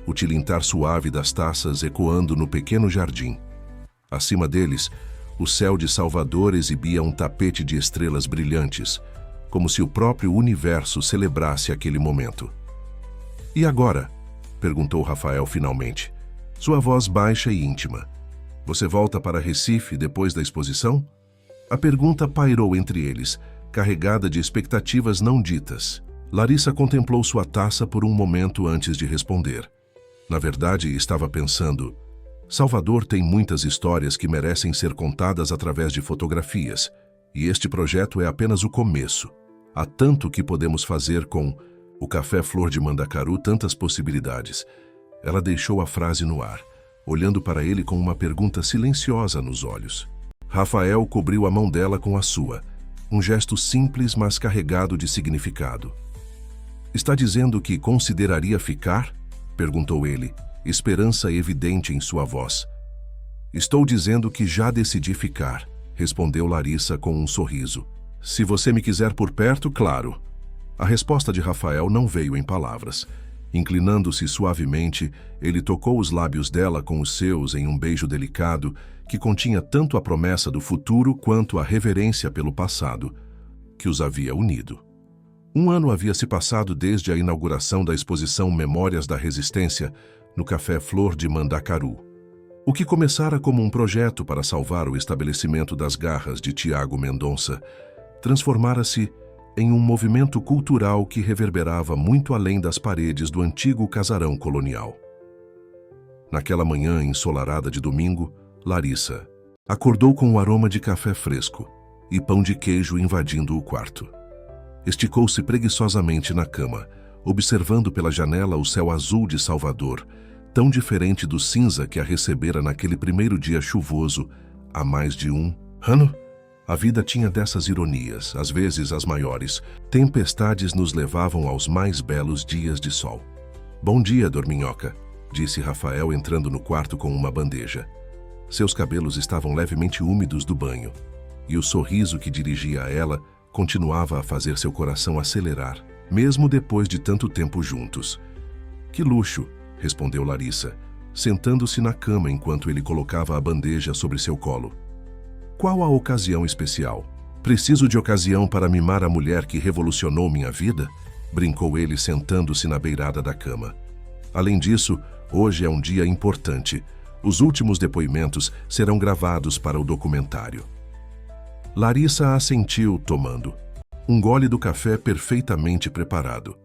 o tilintar suave das taças ecoando no pequeno jardim. Acima deles, o céu de Salvador exibia um tapete de estrelas brilhantes, como se o próprio universo celebrasse aquele momento. E agora? Perguntou Rafael finalmente, sua voz baixa e íntima. Você volta para Recife depois da exposição? A pergunta pairou entre eles, carregada de expectativas não ditas. Larissa contemplou sua taça por um momento antes de responder. Na verdade, estava pensando, Salvador tem muitas histórias que merecem ser contadas através de fotografias, e este projeto é apenas o começo. Há tanto que podemos fazer com o Café Flor de Mandacaru, tantas possibilidades. Ela deixou a frase no ar, olhando para ele com uma pergunta silenciosa nos olhos. Rafael cobriu a mão dela com a sua, um gesto simples, mas carregado de significado. Está dizendo que consideraria ficar? Perguntou ele, esperança evidente em sua voz. Estou dizendo que já decidi ficar, respondeu Larissa com um sorriso. Se você me quiser por perto, claro. A resposta de Rafael não veio em palavras. Inclinando-se suavemente, ele tocou os lábios dela com os seus em um beijo delicado que continha tanto a promessa do futuro quanto a reverência pelo passado, que os havia unido. 1 ano havia se passado desde a inauguração da exposição Memórias da Resistência no Café Flor de Mandacaru. O que começara como um projeto para salvar o estabelecimento das garras de Tiago Mendonça transformara-se em um movimento cultural que reverberava muito além das paredes do antigo casarão colonial. Naquela manhã ensolarada de domingo, Larissa acordou com o aroma de café fresco e pão de queijo invadindo o quarto. Esticou-se preguiçosamente na cama, observando pela janela o céu azul de Salvador, tão diferente do cinza que a recebera naquele primeiro dia chuvoso há mais de um ano. A vida tinha dessas ironias, às vezes as maiores. Tempestades nos levavam aos mais belos dias de sol. "Bom dia, dorminhoca", disse Rafael entrando no quarto com uma bandeja. Seus cabelos estavam levemente úmidos do banho, e o sorriso que dirigia a ela continuava a fazer seu coração acelerar, mesmo depois de tanto tempo juntos. "Que luxo", respondeu Larissa, sentando-se na cama enquanto ele colocava a bandeja sobre seu colo. "Qual a ocasião especial? Preciso de ocasião para mimar a mulher que revolucionou minha vida?", brincou ele sentando-se na beirada da cama. "Além disso, hoje é um dia importante. Os últimos depoimentos serão gravados para o documentário." Larissa assentiu, tomando um gole do café perfeitamente preparado.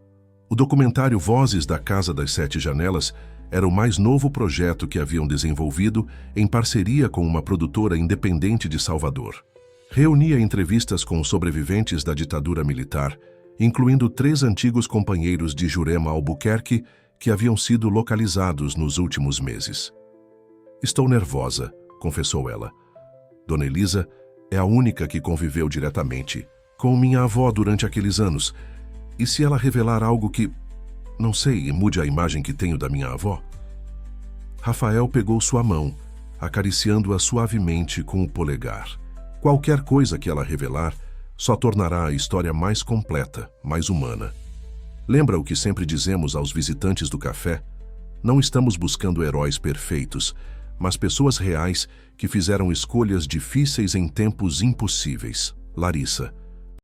O documentário Vozes da Casa das Sete Janelas era o mais novo projeto que haviam desenvolvido em parceria com uma produtora independente de Salvador. Reunia entrevistas com sobreviventes da ditadura militar, incluindo 3 antigos companheiros de Jurema Albuquerque que haviam sido localizados nos últimos meses. "Estou nervosa", confessou ela. "Dona Elisa é a única que conviveu diretamente com minha avó durante aqueles anos. E se ela revelar algo que, não sei, mude a imagem que tenho da minha avó?" Rafael pegou sua mão, acariciando-a suavemente com o polegar. "Qualquer coisa que ela revelar só tornará a história mais completa, mais humana. Lembra o que sempre dizemos aos visitantes do café? Não estamos buscando heróis perfeitos, mas pessoas reais que fizeram escolhas difíceis em tempos impossíveis." Larissa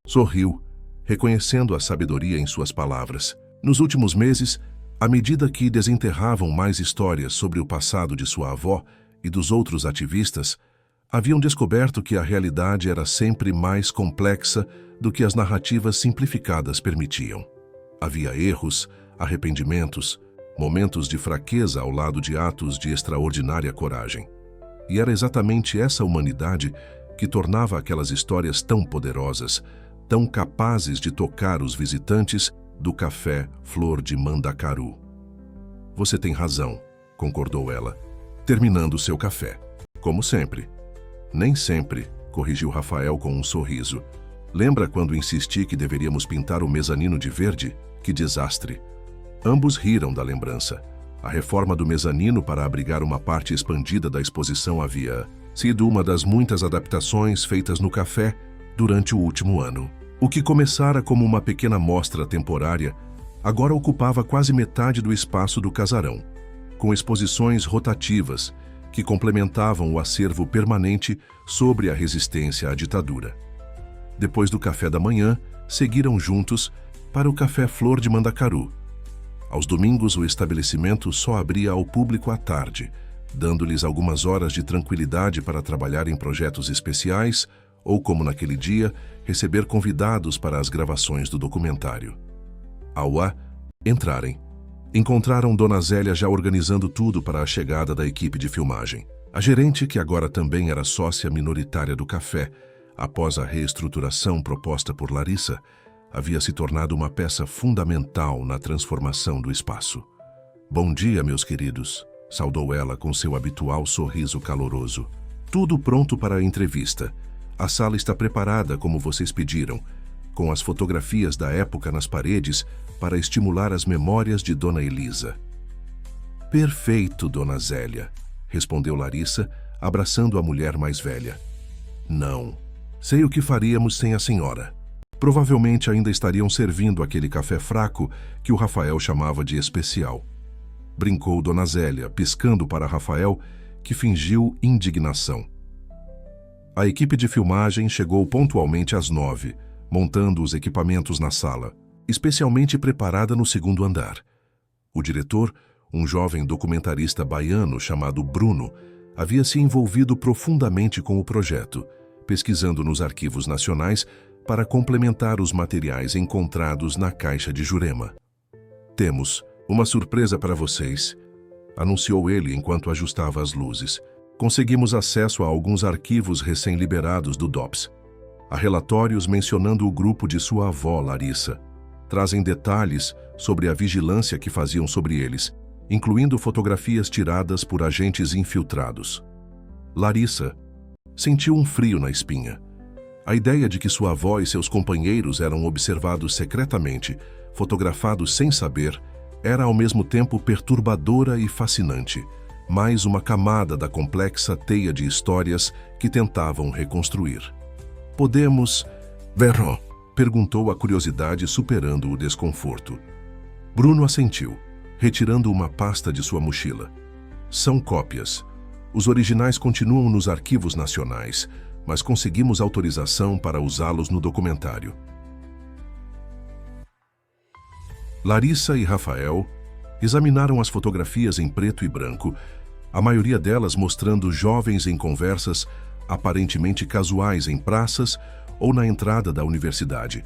sorriu, reconhecendo a sabedoria em suas palavras. Nos últimos meses, à medida que desenterravam mais histórias sobre o passado de sua avó e dos outros ativistas, haviam descoberto que a realidade era sempre mais complexa do que as narrativas simplificadas permitiam. Havia erros, arrependimentos, momentos de fraqueza ao lado de atos de extraordinária coragem. E era exatamente essa humanidade que tornava aquelas histórias tão poderosas, tão capazes de tocar os visitantes do Café Flor de Mandacaru. "Você tem razão", concordou ela, terminando seu café. "Como sempre." "Nem sempre", corrigiu Rafael com um sorriso. "Lembra quando insisti que deveríamos pintar o mezanino de verde? Que desastre." Ambos riram da lembrança. A reforma do mezanino para abrigar uma parte expandida da exposição havia sido uma das muitas adaptações feitas no café durante o último ano. O que começara como uma pequena mostra temporária, agora ocupava quase metade do espaço do casarão, com exposições rotativas que complementavam o acervo permanente sobre a resistência à ditadura. Depois do café da manhã, seguiram juntos para o Café Flor de Mandacaru. Aos domingos, o estabelecimento só abria ao público à tarde, dando-lhes algumas horas de tranquilidade para trabalhar em projetos especiais ou, como naquele dia, receber convidados para as gravações do documentário. Ao entrarem, encontraram Dona Zélia já organizando tudo para a chegada da equipe de filmagem. A gerente, que agora também era sócia minoritária do café, após a reestruturação proposta por Larissa, havia se tornado uma peça fundamental na transformação do espaço. "Bom dia, meus queridos", saudou ela com seu habitual sorriso caloroso. "Tudo pronto para a entrevista. A sala está preparada como vocês pediram, com as fotografias da época nas paredes para estimular as memórias de Dona Elisa." "Perfeito, Dona Zélia", respondeu Larissa, abraçando a mulher mais velha. "Não, sei o que faríamos sem a senhora." Provavelmente ainda estariam servindo aquele café fraco que o Rafael chamava de especial. Brincou Dona Zélia, piscando para Rafael, que fingiu indignação. A equipe de filmagem chegou pontualmente às 9, montando os equipamentos na sala, especialmente preparada no segundo andar. O diretor, um jovem documentarista baiano chamado Bruno, havia se envolvido profundamente com o projeto, pesquisando nos arquivos nacionais para complementar os materiais encontrados na caixa de Jurema. "Temos uma surpresa para vocês", anunciou ele enquanto ajustava as luzes. "Conseguimos acesso a alguns arquivos recém-liberados do DOPS. Há relatórios mencionando o grupo de sua avó, Larissa. Trazem detalhes sobre a vigilância que faziam sobre eles, incluindo fotografias tiradas por agentes infiltrados." Larissa sentiu um frio na espinha. A ideia de que sua avó e seus companheiros eram observados secretamente, fotografados sem saber, era ao mesmo tempo perturbadora e fascinante, mais uma camada da complexa teia de histórias que tentavam reconstruir. "Podemos verlo?", perguntou a curiosidade superando o desconforto. Bruno assentiu, retirando uma pasta de sua mochila. "São cópias. Os originais continuam nos arquivos nacionais, mas conseguimos autorização para usá-los no documentário." Larissa e Rafael examinaram as fotografias em preto e branco, a maioria delas mostrando jovens em conversas aparentemente casuais em praças ou na entrada da universidade.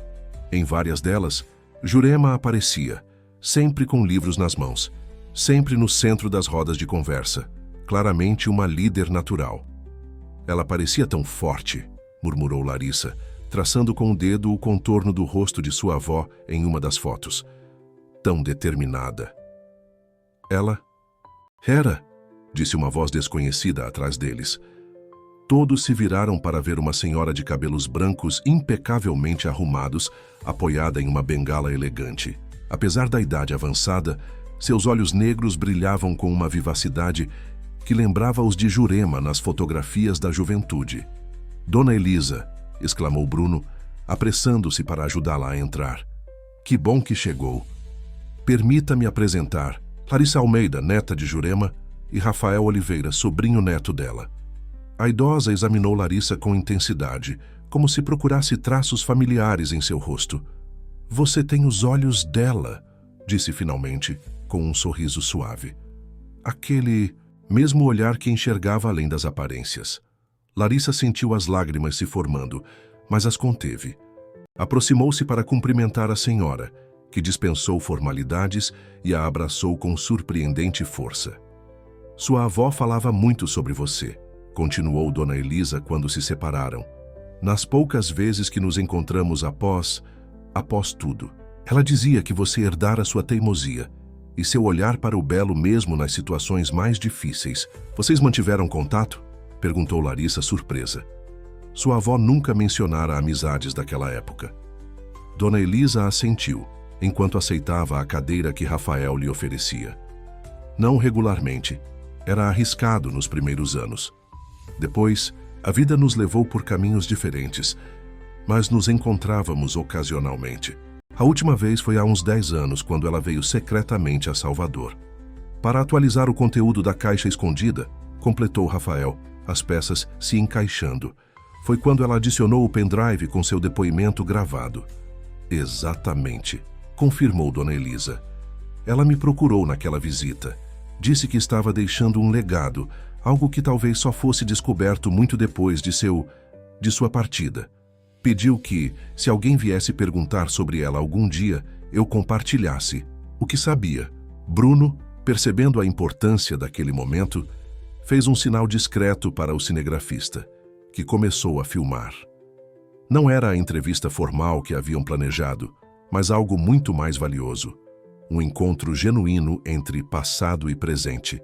Em várias delas, Jurema aparecia, sempre com livros nas mãos, sempre no centro das rodas de conversa, claramente uma líder natural. "Ela parecia tão forte", murmurou Larissa, traçando com o dedo o contorno do rosto de sua avó em uma das fotos. "Tão determinada." "Ela era", disse uma voz desconhecida atrás deles. Todos se viraram para ver uma senhora de cabelos brancos impecavelmente arrumados, apoiada em uma bengala elegante. Apesar da idade avançada, seus olhos negros brilhavam com uma vivacidade que lembrava os de Jurema nas fotografias da juventude. "Dona Elisa", exclamou Bruno, apressando-se para ajudá-la a entrar. "Que bom que chegou. Permita-me apresentar Larissa Almeida, neta de Jurema, e Rafael Oliveira, sobrinho neto dela." A idosa examinou Larissa com intensidade, como se procurasse traços familiares em seu rosto. "Você tem os olhos dela", disse finalmente, com um sorriso suave. Aquele mesmo olhar que enxergava além das aparências. Larissa sentiu as lágrimas se formando, mas as conteve. Aproximou-se para cumprimentar a senhora, que dispensou formalidades e a abraçou com surpreendente força. "Sua avó falava muito sobre você", continuou Dona Elisa quando se separaram. "Nas poucas vezes que nos encontramos após tudo. Ela dizia que você herdara sua teimosia e seu olhar para o belo mesmo nas situações mais difíceis. Vocês mantiveram contato?", perguntou Larissa surpresa. Sua avó nunca mencionara amizades daquela época. Dona Elisa assentiu, enquanto aceitava a cadeira que Rafael lhe oferecia. "Não regularmente. Era arriscado nos primeiros anos. Depois, a vida nos levou por caminhos diferentes, mas nos encontrávamos ocasionalmente. A última vez foi há uns 10 anos, quando ela veio secretamente a Salvador. Para atualizar o conteúdo da caixa escondida", completou Rafael, as peças se encaixando. "Foi quando ela adicionou o pendrive com seu depoimento gravado." "Exatamente", confirmou Dona Elisa. "Ela me procurou naquela visita. Disse que estava deixando um legado, algo que talvez só fosse descoberto muito depois de sua partida. Pediu que, se alguém viesse perguntar sobre ela algum dia, eu compartilhasse o que sabia." Bruno, percebendo a importância daquele momento, fez um sinal discreto para o cinegrafista, que começou a filmar. Não era a entrevista formal que haviam planejado, mas algo muito mais valioso. Um encontro genuíno entre passado e presente,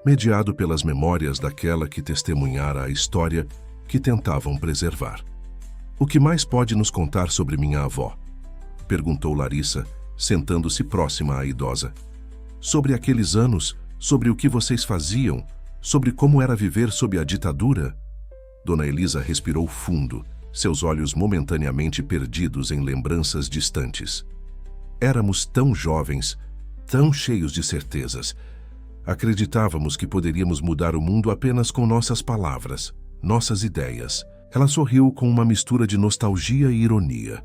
mediado pelas memórias daquela que testemunhara a história que tentavam preservar. "O que mais pode nos contar sobre minha avó?", perguntou Larissa, sentando-se próxima à idosa. "Sobre aqueles anos, sobre o que vocês faziam, sobre como era viver sob a ditadura?" Dona Elisa respirou fundo, seus olhos momentaneamente perdidos em lembranças distantes. Éramos tão jovens, tão cheios de certezas. Acreditávamos que poderíamos mudar o mundo apenas com nossas palavras, nossas ideias. Ela sorriu com uma mistura de nostalgia e ironia.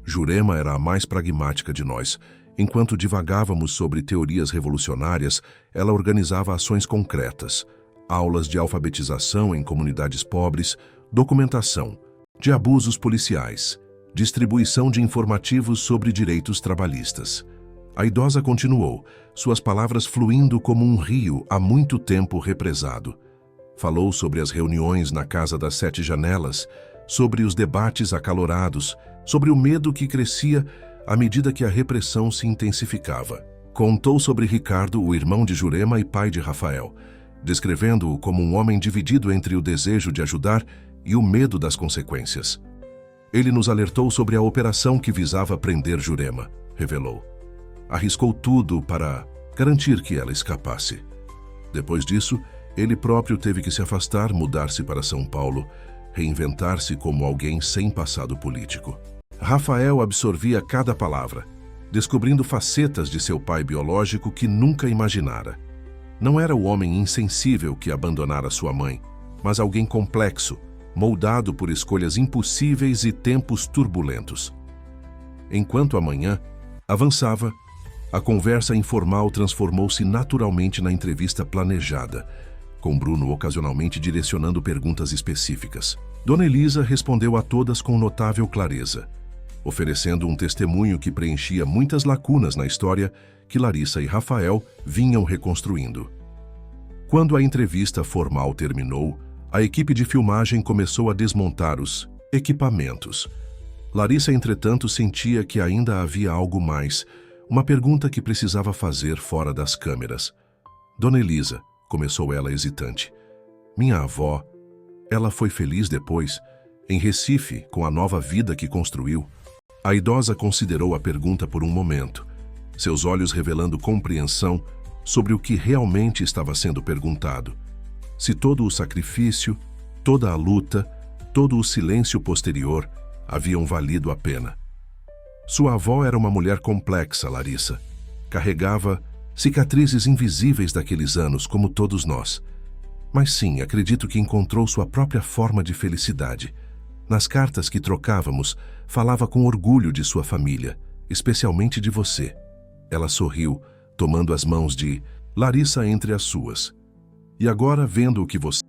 Jurema era a mais pragmática de nós. Enquanto divagávamos sobre teorias revolucionárias, ela organizava ações concretas, aulas de alfabetização em comunidades pobres, documentação de abusos policiais, distribuição de informativos sobre direitos trabalhistas. A idosa continuou, suas palavras fluindo como um rio há muito tempo represado. Falou sobre as reuniões na Casa das Sete Janelas, sobre os debates acalorados, sobre o medo que crescia à medida que a repressão se intensificava. Contou sobre Ricardo, o irmão de Jurema e pai de Rafael, descrevendo-o como um homem dividido entre o desejo de ajudar e o medo das consequências. Ele nos alertou sobre a operação que visava prender Jurema, revelou. Arriscou tudo para garantir que ela escapasse. Depois disso, ele próprio teve que se afastar, mudar-se para São Paulo, reinventar-se como alguém sem passado político. Rafael absorvia cada palavra, descobrindo facetas de seu pai biológico que nunca imaginara. Não era o homem insensível que abandonara sua mãe, mas alguém complexo, moldado por escolhas impossíveis e tempos turbulentos. Enquanto a manhã avançava, a conversa informal transformou-se naturalmente na entrevista planejada, com Bruno ocasionalmente direcionando perguntas específicas. Dona Elisa respondeu a todas com notável clareza, oferecendo um testemunho que preenchia muitas lacunas na história que Larissa e Rafael vinham reconstruindo. Quando a entrevista formal terminou, a equipe de filmagem começou a desmontar os equipamentos. Larissa, entretanto, sentia que ainda havia algo mais, uma pergunta que precisava fazer fora das câmeras. Dona Elisa, começou ela hesitante. Minha avó, ela foi feliz depois, em Recife, com a nova vida que construiu? A idosa considerou a pergunta por um momento, seus olhos revelando compreensão sobre o que realmente estava sendo perguntado. Se todo o sacrifício, toda a luta, todo o silêncio posterior haviam valido a pena. Sua avó era uma mulher complexa, Larissa. Carregava cicatrizes invisíveis daqueles anos, como todos nós. Mas sim, acredito que encontrou sua própria forma de felicidade. Nas cartas que trocávamos, falava com orgulho de sua família, especialmente de você. Ela sorriu, tomando as mãos de Larissa entre as suas. E agora, vendo o que você